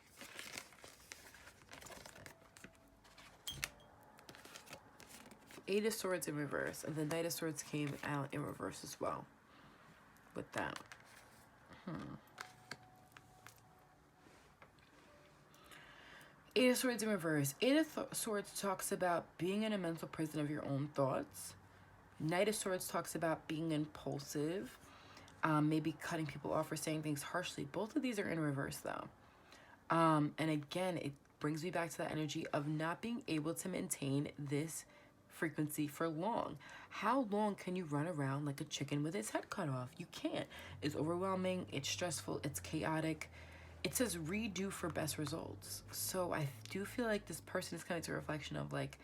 Eight of Swords in reverse, and the Knight of Swords came out in reverse as well with that. Eight of Swords in reverse. Eight of Swords talks about being in a mental prison of your own thoughts. Knight of Swords talks about being impulsive, maybe cutting people off or saying things harshly. Both of these are in reverse, though. And again, it brings me back to that energy of not being able to maintain this frequency for long. How long can you run around like a chicken with its head cut off? You can't. It's overwhelming, it's stressful, it's chaotic. It says redo for best results. So I do feel like this person is coming to a reflection of like,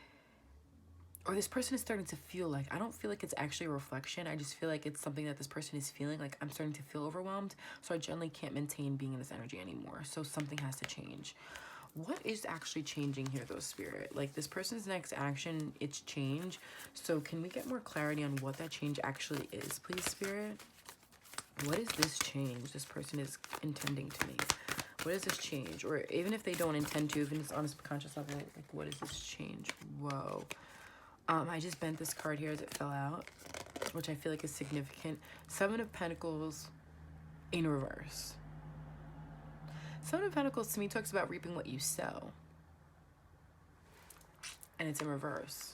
or this person is starting to feel like, I don't feel like it's actually a reflection. I just feel like it's something that this person is feeling. Like, I'm starting to feel overwhelmed, so I generally can't maintain being in this energy anymore. So something has to change. What is actually changing here, though, Spirit? Like, this person's next action, it's change. So can we get more clarity on what that change actually is, please, Spirit? What is this change this person is intending to make? What is this change? Or even if they don't intend to, even if it's on a subconscious level, like, what is this change? Whoa. I just bent this card here as it fell out, which I feel like is significant. Seven of Pentacles in reverse. Seven of Pentacles to me talks about reaping what you sow. And it's in reverse.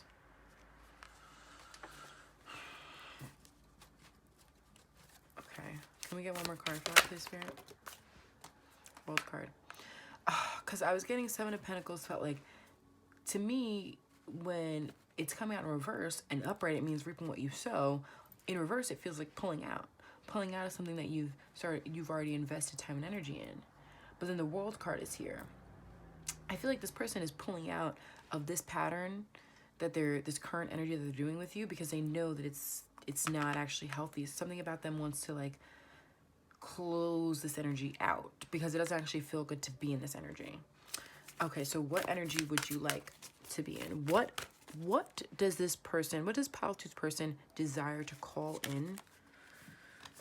Okay. Can we get one more card for that, please, Spirit? World card. Because I was getting Seven of Pentacles, felt like, to me, when it's coming out in reverse and upright, it means reaping what you sow. In reverse, it feels like pulling out. Pulling out is something that you've already invested time and energy in. But then the World card is here. I feel like this person is pulling out of this pattern, that this current energy that they're doing with you, because they know that it's not actually healthy. Something about them wants to like close this energy out because it doesn't actually feel good to be in this energy. Okay, so what energy would you like to be in? What does this person, what does pile two's person desire to call in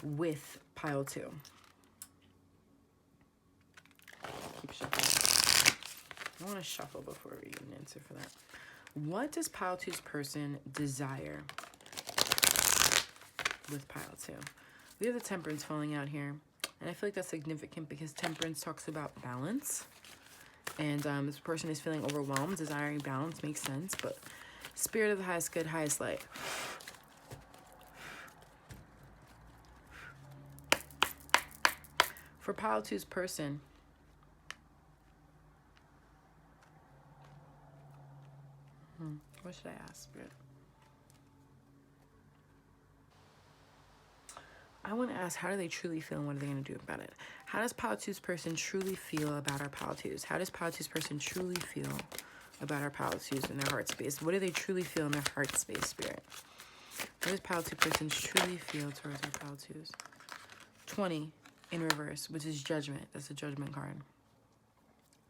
with pile two? Keep shuffling. I want to shuffle before we get an answer for that. What does pile two's person desire with pile two? We have the Temperance falling out here. And I feel like that's significant because Temperance talks about balance. And this person is feeling overwhelmed, desiring balance, makes sense. But Spirit of the highest good, highest light. For pile two's person, what should I ask, Spirit? I want to ask, how do they truly feel and what are they going to do about it? How does pile two's person truly feel about our pile twos? How does pile two's person truly feel about our pile twos in their heart space? What do they truly feel in their heart space, Spirit? What does pile two person truly feel towards our pile twos? 20 in reverse, which is Judgment. That's a Judgment card.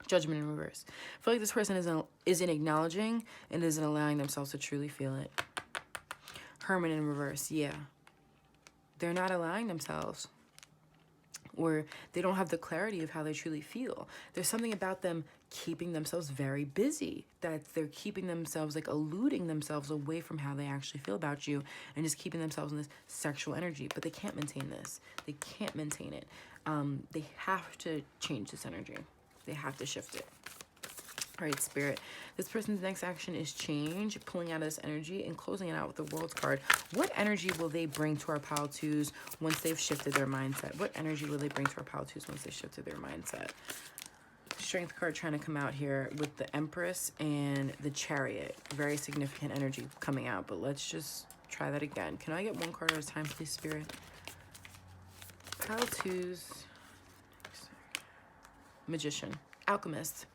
Judgment in reverse. I feel like this person isn't acknowledging and isn't allowing themselves to truly feel it. Hermit in reverse. Yeah. They're not allowing themselves, or they don't have the clarity of how they truly feel. There's something about them keeping themselves very busy, that they're keeping themselves, like eluding themselves away from how they actually feel about you, and just keeping themselves in this sexual energy. But they can't maintain this. They can't maintain it. They have to change this energy. They have to shift it. All right, Spirit. This person's next action is change, pulling out of this energy and closing it out with the World's card. What energy will they bring to our pile twos once they've shifted their mindset? What energy will they bring to our pile twos once they shifted their mindset? Strength card trying to come out here with the Empress and the Chariot. Very significant energy coming out, but let's just try that again. Can I get one card at a time, please, Spirit? Pile twos. Magician. Alchemist.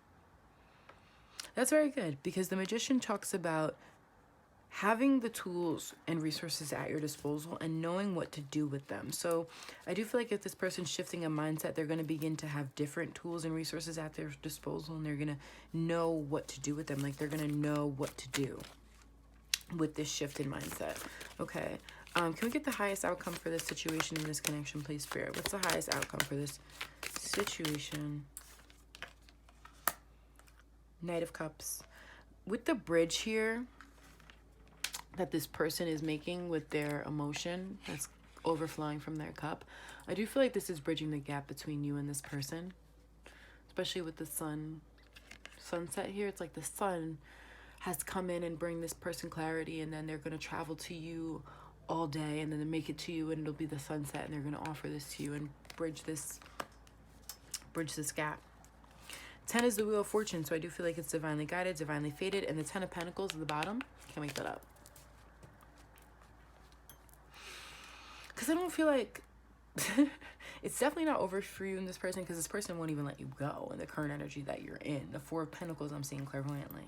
That's very good, because the Magician talks about having the tools and resources at your disposal and knowing what to do with them. So I do feel like if this person's shifting a mindset, they're going to begin to have different tools and resources at their disposal, and they're going to know what to do with them. Like, they're going to know what to do with this shift in mindset. Okay. Can we get the highest outcome for this situation in this connection, please, Spirit? What's the highest outcome for this situation? Knight of Cups. With the bridge here that this person is making with their emotion that's overflowing from their cup, I do feel like this is bridging the gap between you and this person, especially with the sunset here. It's like the sun has come in and bring this person clarity, and then they're going to travel to you all day, and then they make it to you, and it'll be the sunset, and they're going to offer this to you and bridge this gap. 10 is the Wheel of Fortune, so I do feel like it's divinely guided, divinely fated, and the 10 of Pentacles at the bottom. Can't make that up. Because I don't feel like it's definitely not over for you and this person, because this person won't even let you go in the current energy that you're in. The 4 of Pentacles I'm seeing clairvoyantly.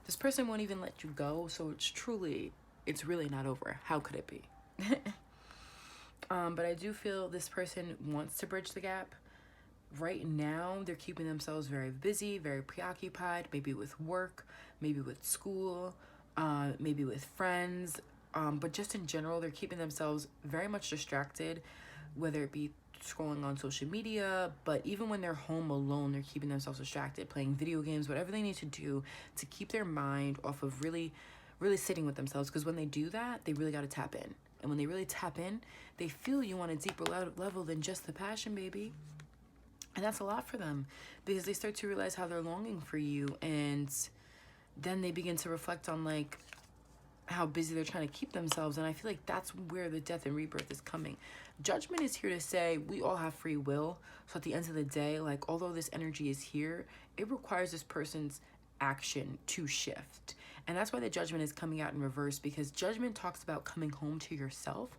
This person won't even let you go, so it's really not over. How could it be? But I do feel this person wants to bridge the gap. Right now, they're keeping themselves very busy, very preoccupied, maybe with work, maybe with school, maybe with friends. But just in general, they're keeping themselves very much distracted, whether it be scrolling on social media, but even when they're home alone, they're keeping themselves distracted, playing video games, whatever they need to do to keep their mind off of really sitting with themselves. Because when they do that, they really got to tap in. And when they really tap in, they feel you on a deeper level than just the passion, baby. And that's a lot for them, because they start to realize how they're longing for you, and then they begin to reflect on like how busy they're trying to keep themselves. And I feel like that's where the death and rebirth is coming. Judgment is here to say we all have free will. So at the end of the day, like, although this energy is here, it requires this person's action to shift. And that's why the Judgment is coming out in reverse, because Judgment talks about coming home to yourself.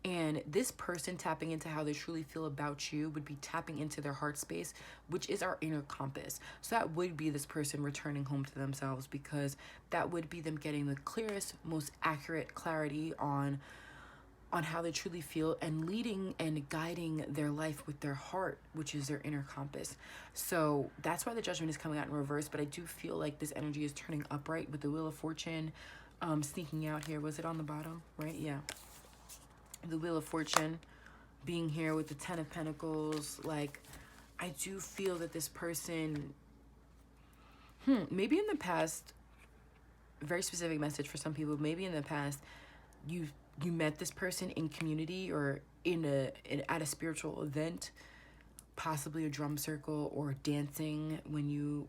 And this person tapping into how they truly feel about you would be tapping into their heart space, which is our inner compass. So that would be this person returning home to themselves, because that would be them getting the clearest, most accurate clarity on how they truly feel, and leading and guiding their life with their heart, which is their inner compass. So that's why the Judgment is coming out in reverse. But I do feel like this energy is turning upright with the Wheel of Fortune sneaking out here. Was it on the bottom? Right? Yeah. The Wheel of Fortune being here with the 10 of Pentacles. Like, I do feel that this person, maybe in the past, very specific message for some people, maybe in the past, you met this person in community or at a spiritual event, possibly a drum circle or dancing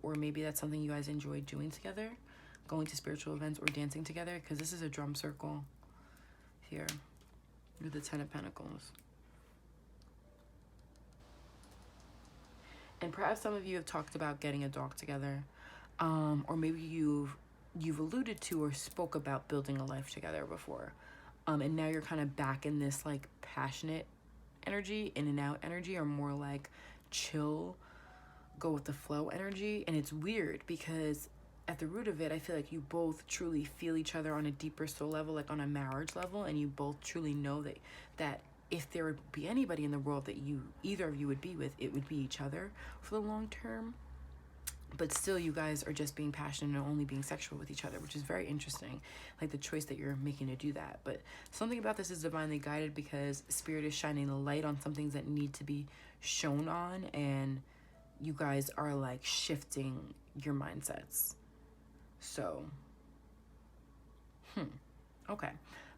or maybe that's something you guys enjoy doing together, going to spiritual events or dancing together, because this is a drum circle here. With the 10 of Pentacles. And perhaps some of you have talked about getting a dog together. Or maybe you've alluded to or spoke about building a life together before. And now you're kind of back in this like passionate energy, in and out energy, or more like chill, go with the flow energy. And it's weird because at the root of it, I feel like you both truly feel each other on a deeper soul level, like on a marriage level, and you both truly know that if there would be anybody in the world that either of you would be with, it would be each other for the long term. but still you guys are just being passionate and only being sexual with each other, which is very interesting, like the choice that you're making to do that. But something about this is divinely guided, because spirit is shining a light on some things that need to be shown on, and you guys are like shifting your mindsets. So okay,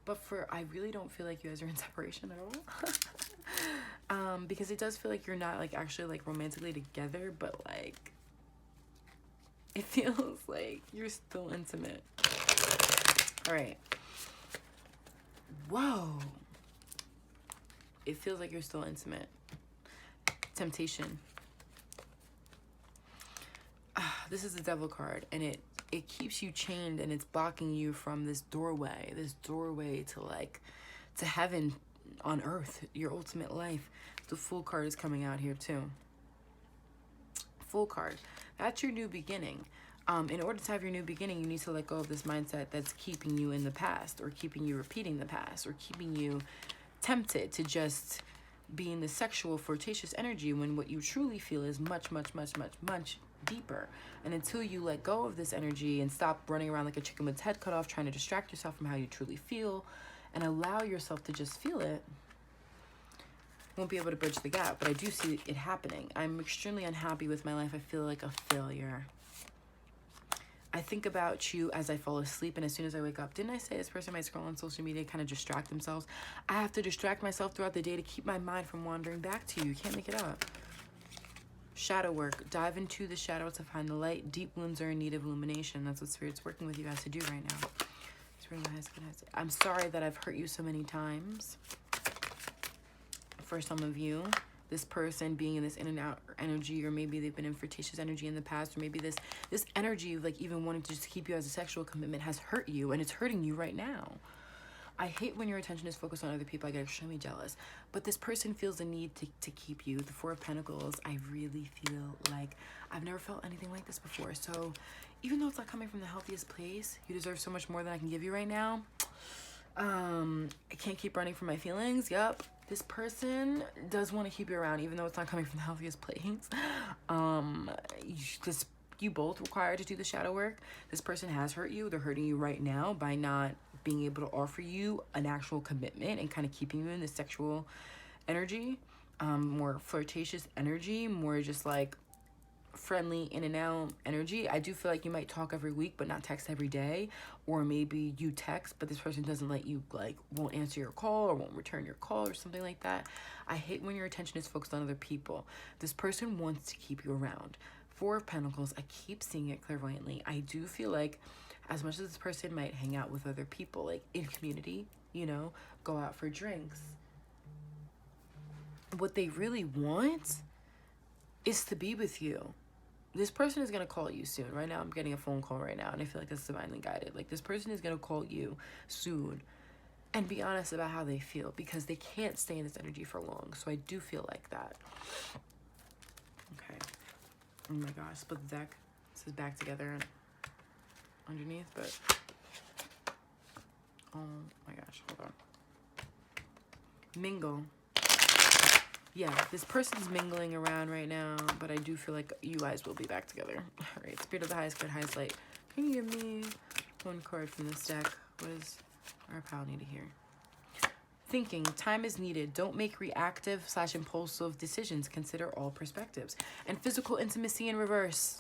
but I really don't feel like you guys are in separation at all. Because it does feel like you're not like actually like romantically together, but like it feels like you're still intimate. All right. Whoa. It feels like you're still intimate. Temptation. This is the devil card, and it keeps you chained, and it's blocking you from this doorway to heaven on earth, your ultimate life. The Fool card is coming out here too. Fool card. That's your new beginning. In order to have your new beginning, you need to let go of this mindset that's keeping you in the past, or keeping you repeating the past, or keeping you tempted to just be in the sexual flirtatious energy, when what you truly feel is much, much, much, much, much deeper. And until you let go of this energy and stop running around like a chicken with its head cut off, trying to distract yourself from how you truly feel, and allow yourself to just feel it, won't be able to bridge the gap. But I do see it happening. I'm extremely unhappy with my life. I feel like a failure. I think about you as I fall asleep, and as soon as I wake up. Didn't I say this person might scroll on social media, kind of distract themselves? I have to distract myself throughout the day to keep my mind from wandering back to you. You can't make it up. Shadow work. Dive into the shadow to find the light. Deep wounds are in need of illumination. That's what Spirit's working with you guys to do right now. I'm sorry that I've hurt you so many times. For some of you, this person being in this in and out energy, or maybe they've been in flirtatious energy in the past, or maybe this energy of like even wanting to just keep you as a sexual commitment has hurt you, and it's hurting you right now. I hate when your attention is focused on other people. I get extremely jealous. But this person feels the need to keep you. The Four of Pentacles, I really feel like I've never felt anything like this before. So even though it's not coming from the healthiest place, you deserve so much more than I can give you right now. I can't keep running from my feelings. Yup. This person does want to keep you around, even though it's not coming from the healthiest place. You both require to do the shadow work. This person has hurt you. They're hurting you right now by not being able to offer you an actual commitment and kind of keeping you in the sexual energy, more flirtatious energy, more just like friendly in and out energy. I do feel like you might talk every week but not text every day, or maybe you text but this person doesn't let you, like won't answer your call or won't return your call or something like that. I hate when your attention is focused on other people. This person wants to keep you around. Four of Pentacles, I keep seeing it clairvoyantly. I do feel like as much as this person might hang out with other people, like in community, you know, go out for drinks, what they really want is to be with you. This person is going to call you soon. Right now, I'm getting a phone call right now, and I feel like that's divinely guided. Like, this person is going to call you soon and be honest about how they feel, because they can't stay in this energy for long. So I do feel like that. Okay. Oh my gosh, split the deck. This is back together and underneath, but oh my gosh, hold on. Mingle. Yeah, this person's mingling around right now, but I do feel like you guys will be back together. All right, Spirit of the Highest Good, Highest Light. Can you give me one card from this deck? What does our pal need to hear? Thinking. Time is needed. Don't make reactive/impulsive decisions. Consider all perspectives. And physical intimacy in reverse.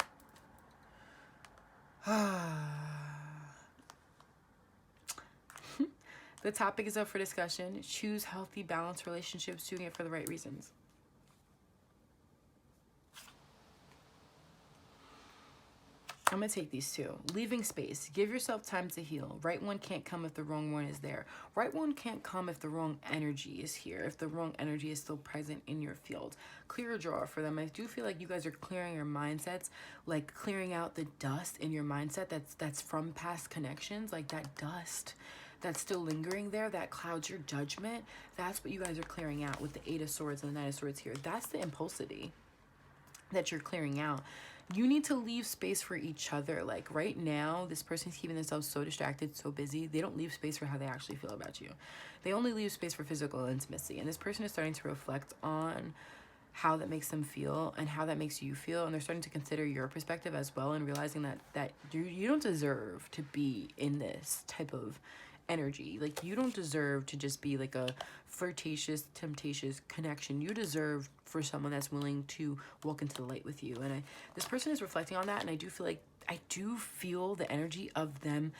The topic is up for discussion. Choose healthy, balanced relationships, doing it for the right reasons. I'm going to take these two. Leaving space. Give yourself time to heal. Right one can't come if the wrong one is there. Right one can't come if the wrong energy is here, if the wrong energy is still present in your field. Clear a drawer for them. I do feel like you guys are clearing your mindsets, like clearing out the dust in your mindset that's from past connections, like that dust that's still lingering there, that clouds your judgment. That's what you guys are clearing out with the Eight of Swords and the Knight of Swords here. That's the impulsivity that you're clearing out. You need to leave space for each other. Like right now, this person's keeping themselves so distracted, so busy. They don't leave space for how they actually feel about you. They only leave space for physical intimacy. And this person is starting to reflect on how that makes them feel and how that makes you feel, and they're starting to consider your perspective as well, and realizing that you don't deserve to be in this type of energy. Like, you don't deserve to just be like a flirtatious, temptatious connection. You deserve for someone that's willing to walk into the light with you. And this person is reflecting on that, and I do feel the energy of them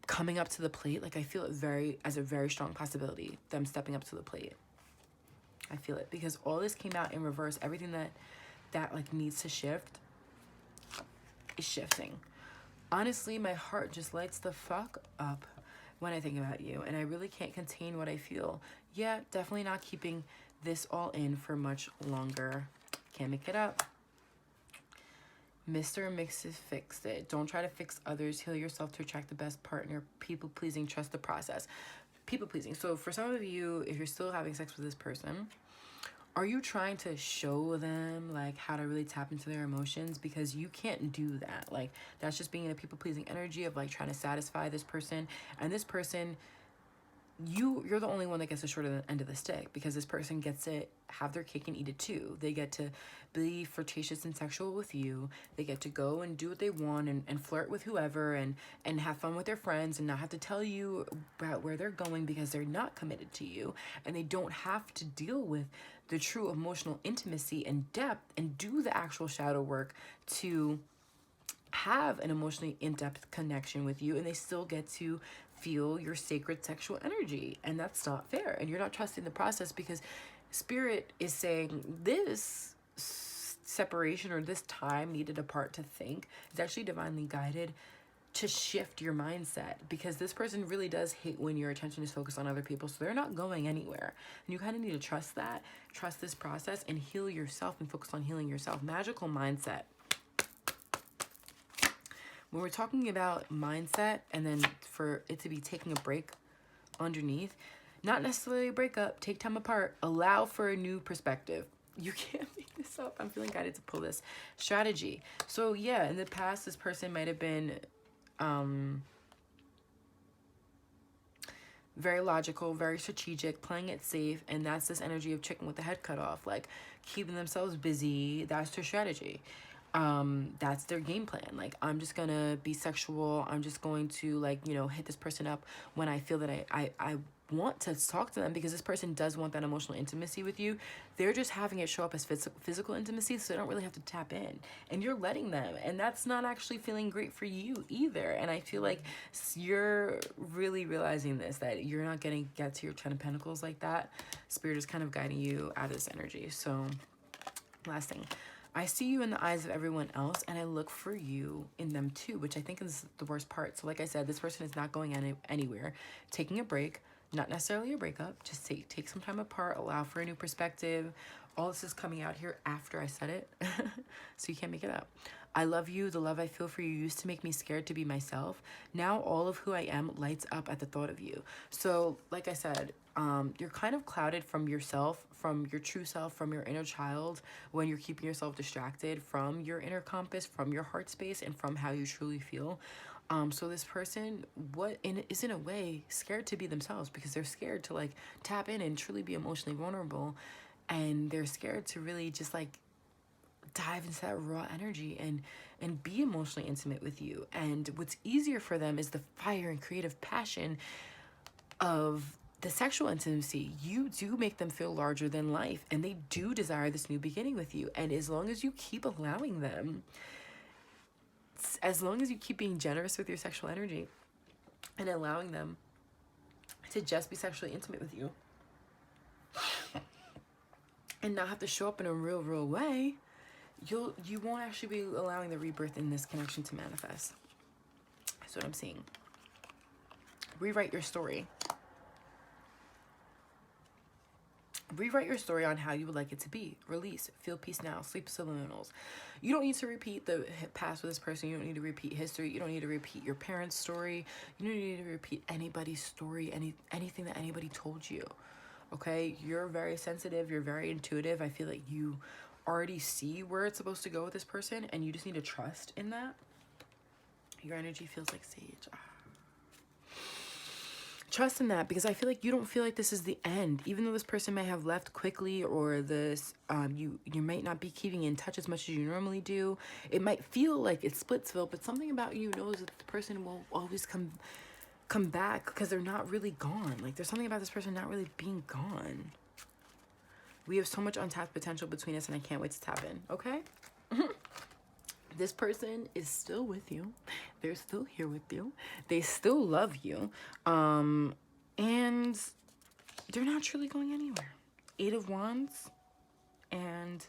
coming up to the plate. Like, I feel it as a very strong possibility, them stepping up to the plate. I feel it because all this came out in reverse. Everything that like needs to shift is shifting. Honestly, my heart just lights the fuck up when I think about you, and I really can't contain what I feel. Yeah, definitely not keeping this all in for much longer. Can't make it up. Mr. Mixes fixed it. Don't try to fix others. Heal yourself to attract the best partner. People pleasing. Trust the process. People pleasing. So for some of you, if you're still having sex with this person, are you trying to show them like how to really tap into their emotions? Because you can't do that. Like, that's just being in a people pleasing energy of like trying to satisfy this person, and this person, you're the only one that gets the short end of the stick, because this person gets to have their cake and eat it too. They get to be flirtatious and sexual with you. They get to go and do what they want and flirt with whoever and have fun with their friends and not have to tell you about where they're going because they're not committed to you, and they don't have to deal with the true emotional intimacy and depth and do the actual shadow work to have an emotionally in-depth connection with you, and they still get to feel your sacred sexual energy. And that's not fair, and you're not trusting the process, because spirit is saying this separation or this time needed apart to think is actually divinely guided to shift your mindset, because this person really does hate when your attention is focused on other people, so they're not going anywhere. And you kind of need to trust this process, and heal yourself and focus on healing yourself. Magical mindset. When we're talking about mindset, and then for it to be taking a break underneath, not necessarily a breakup, take time apart, allow for a new perspective. You can't make this up. I'm feeling guided to pull this strategy. So yeah, in the past, this person might have been very logical, very strategic, playing it safe, and that's this energy of chicken with the head cut off, like keeping themselves busy. That's their strategy. That's their game plan. Like, I'm just gonna be sexual. I'm just going to, like, you know, hit this person up when I feel that I want to talk to them, because this person does want that emotional intimacy with you. They're just having it show up as physical intimacy, so they don't really have to tap in, and you're letting them, and that's not actually feeling great for you either. And I feel like you're really realizing this, that you're not gonna get to your 10 of Pentacles like that. Spirit is kind of guiding you out of this energy. So last thing, I see you in the eyes of everyone else, and I look for you in them too, which I think is the worst part. So like I said, this person is not going anywhere, taking a break. Not necessarily a breakup, just take some time apart, allow for a new perspective. All this is coming out here after I said it, so you can't make it up. I love you. The love I feel for you used to make me scared to be myself. Now all of who I am lights up at the thought of you. So like I said, you're kind of clouded from yourself, from your true self, from your inner child, when you're keeping yourself distracted from your inner compass, from your heart space, and from how you truly feel. So this person is in a way scared to be themselves, because they're scared to like tap in and truly be emotionally vulnerable, and they're scared to really just like dive into that raw energy and be emotionally intimate with you. And what's easier for them is the fire and creative passion of the sexual intimacy. You do make them feel larger than life, and they do desire this new beginning with you. And as long as you keep allowing them, as long as you keep being generous with your sexual energy and allowing them to just be sexually intimate with you and not have to show up in a real way, you won't actually be allowing the rebirth in this connection to manifest. That's what I'm seeing. Rewrite your story. Rewrite your story on how you would like it to be. Release. Feel peace now. Sleep subliminals. You don't need to repeat the past with this person. You don't need to repeat history. You don't need to repeat your parents' story. You don't need to repeat anybody's story, anything that anybody told you. Okay? You're very sensitive. You're very intuitive. I feel like you already see where it's supposed to go with this person, and you just need to trust in that. Your energy feels like sage. Trust in that, because I feel like you don't feel like this is the end, even though this person may have left quickly, or this you might not be keeping in touch as much as you normally do. It might feel like it's Splitsville, but something about you knows that the person will always come back, because they're not really gone. Like, there's something about this person not really being gone. We have so much untapped potential between us, and I can't wait to tap in. Okay. This person is still with you. They're still here with you. They still love you. And they're not truly going anywhere. 8 of Wands and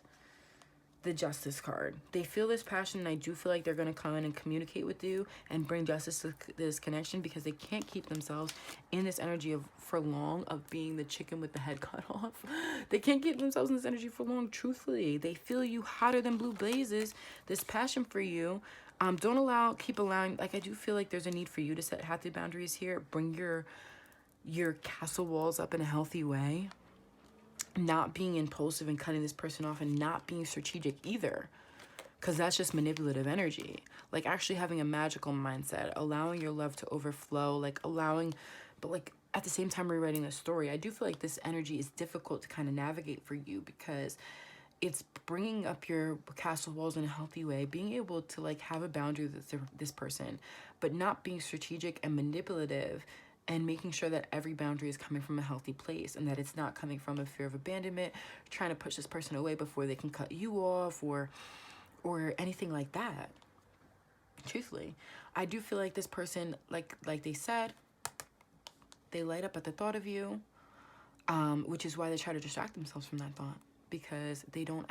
the Justice card. They feel this passion, and I do feel like they're going to come in and communicate with you and bring justice to this connection, because they can't keep themselves in this energy of for long of being the chicken with the head cut off. They can't keep themselves in this energy for long, truthfully. They feel you hotter than blue blazes, this passion for you. Keep allowing, like, I do feel like there's a need for you to set healthy boundaries here. Bring your castle walls up in a healthy way. Not being impulsive and cutting this person off, and not being strategic either, because that's just manipulative energy. Like, actually having a magical mindset, allowing your love to overflow, like but like at the same time rewriting the story. I do feel like this energy is difficult to kind of navigate for you, because it's bringing up your castle walls in a healthy way, being able to like have a boundary with this person, but not being strategic and manipulative, and making sure that every boundary is coming from a healthy place, and that it's not coming from a fear of abandonment, trying to push this person away before they can cut you off, or anything like that. Truthfully, I do feel like this person, like they said, they light up at the thought of you, which is why they try to distract themselves from that thought, because they don't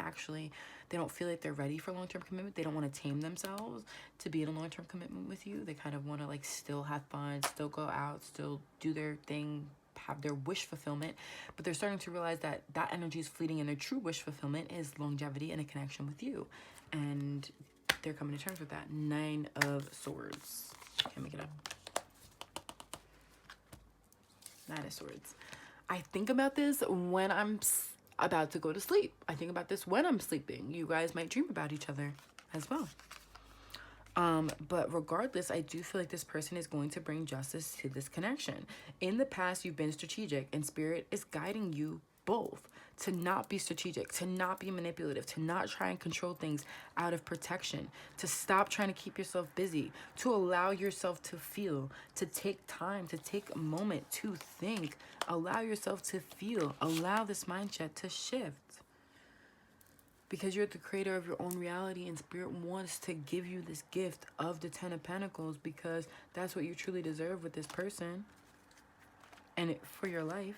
feel like they're ready for long-term commitment. They don't want to tame themselves to be in a long-term commitment with you. They kind of want to like still have fun, still go out, still do their thing, have their wish fulfillment. But they're starting to realize that that energy is fleeting, and their true wish fulfillment is longevity and a connection with you. And they're coming to terms with that. 9 of Swords. Can't make it up. 9 of Swords. I think about this when I'm about to go to sleep. I think about this when I'm sleeping. You guys might dream about each other as well. But regardless, I do feel like this person is going to bring justice to this connection. In the past, you've been strategic, and Spirit is guiding you both to not be strategic, to not be manipulative, to not try and control things out of protection, to stop trying to keep yourself busy, to allow yourself to feel, to take time, to take a moment to think, allow yourself to feel, allow this mindset to shift. Because you're the creator of your own reality, and Spirit wants to give you this gift of the 10 of Pentacles, because that's what you truly deserve with this person and for your life.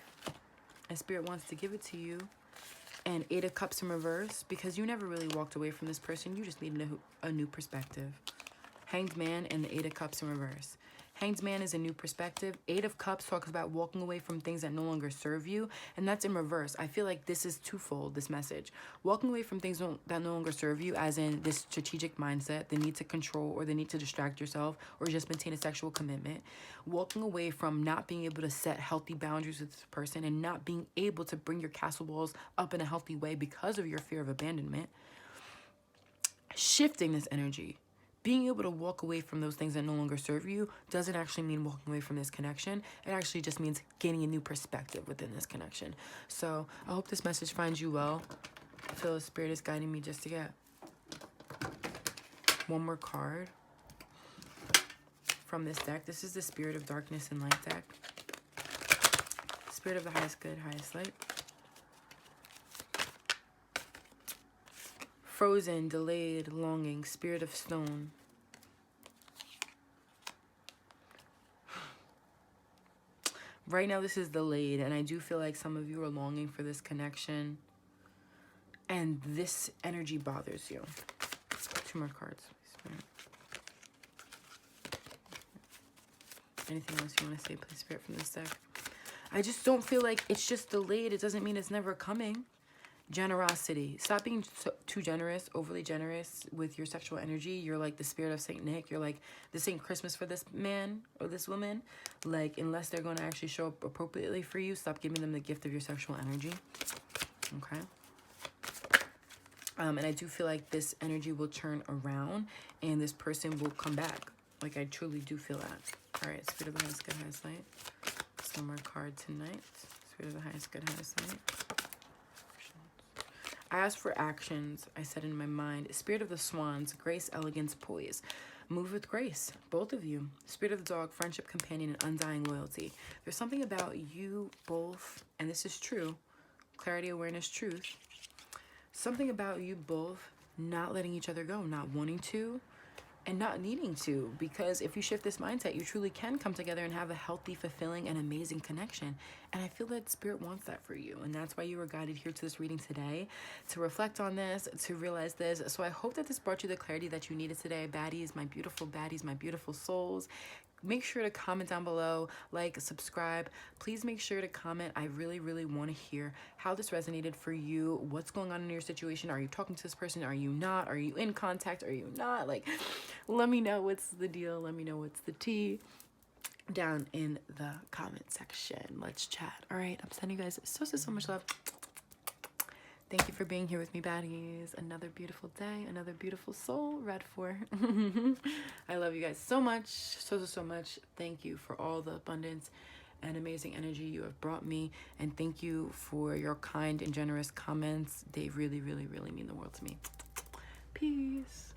And Spirit wants to give it to you. And 8 of Cups in reverse, because you never really walked away from this person. You just needed a new perspective. Hanged Man and the 8 of Cups in reverse. Hanged Man is a new perspective. 8 of Cups talks about walking away from things that no longer serve you, and that's in reverse. I feel like this is twofold, this message. Walking away from things that no longer serve you, as in this strategic mindset, the need to control or the need to distract yourself or just maintain a sexual commitment. Walking away from not being able to set healthy boundaries with this person, and not being able to bring your castle walls up in a healthy way because of your fear of abandonment. Shifting this energy. Being able to walk away from those things that no longer serve you doesn't actually mean walking away from this connection. It actually just means gaining a new perspective within this connection. So I hope this message finds you well. I feel the Spirit is guiding me just to get one more card from this deck. This is the Spirit of Darkness and Light deck. Spirit of the highest good, highest light. Frozen, delayed, longing, Spirit of Stone. Right now, this is delayed, and I do feel like some of you are longing for this connection, and this energy bothers you. 2 more cards. Spirit. Anything else you want to say, please, Spirit, from this deck? I just don't feel like it's just delayed. It doesn't mean it's never coming. Generosity. Stop being too generous, overly generous with your sexual energy. You're like the Spirit of Saint Nick. You're like, this ain't Christmas for this man or this woman. Like, unless they're going to actually show up appropriately for you, stop giving them the gift of your sexual energy. Okay? And I do feel like this energy will turn around, and this person will come back. Like, I truly do feel that. All right, Spirit of the highest good, highest light. Just one more card tonight. Spirit of the highest good, highest light. I asked for actions. I said in my mind, Spirit of the swans, grace, elegance, poise. Move with grace, both of you. Spirit of the dog, friendship, companion, and undying loyalty. There's something about you both, and this is true, clarity, awareness, truth. Something about you both not letting each other go, not wanting to, and not needing to, because if you shift this mindset, you truly can come together and have a healthy, fulfilling, and amazing connection. And I feel that Spirit wants that for you. And that's why you were guided here to this reading today, to reflect on this, to realize this. So I hope that this brought you the clarity that you needed today. Baddies, my beautiful souls. Make sure to comment down below, like, subscribe. Please make sure to comment. I really, really want to hear how this resonated for you. What's going on in your situation? Are you talking to this person? Are you not? Are you in contact? Are you not? Like, let me know what's the deal. Let me know what's the tea down in the comment section. Let's chat. All right. I'm sending you guys so much love. Thank you for being here with me, baddies. Another beautiful day, another beautiful soul read for. I love you guys so much, so much. Thank you for all the abundance and amazing energy you have brought me. And thank you for your kind and generous comments. They really, really, really mean the world to me. Peace.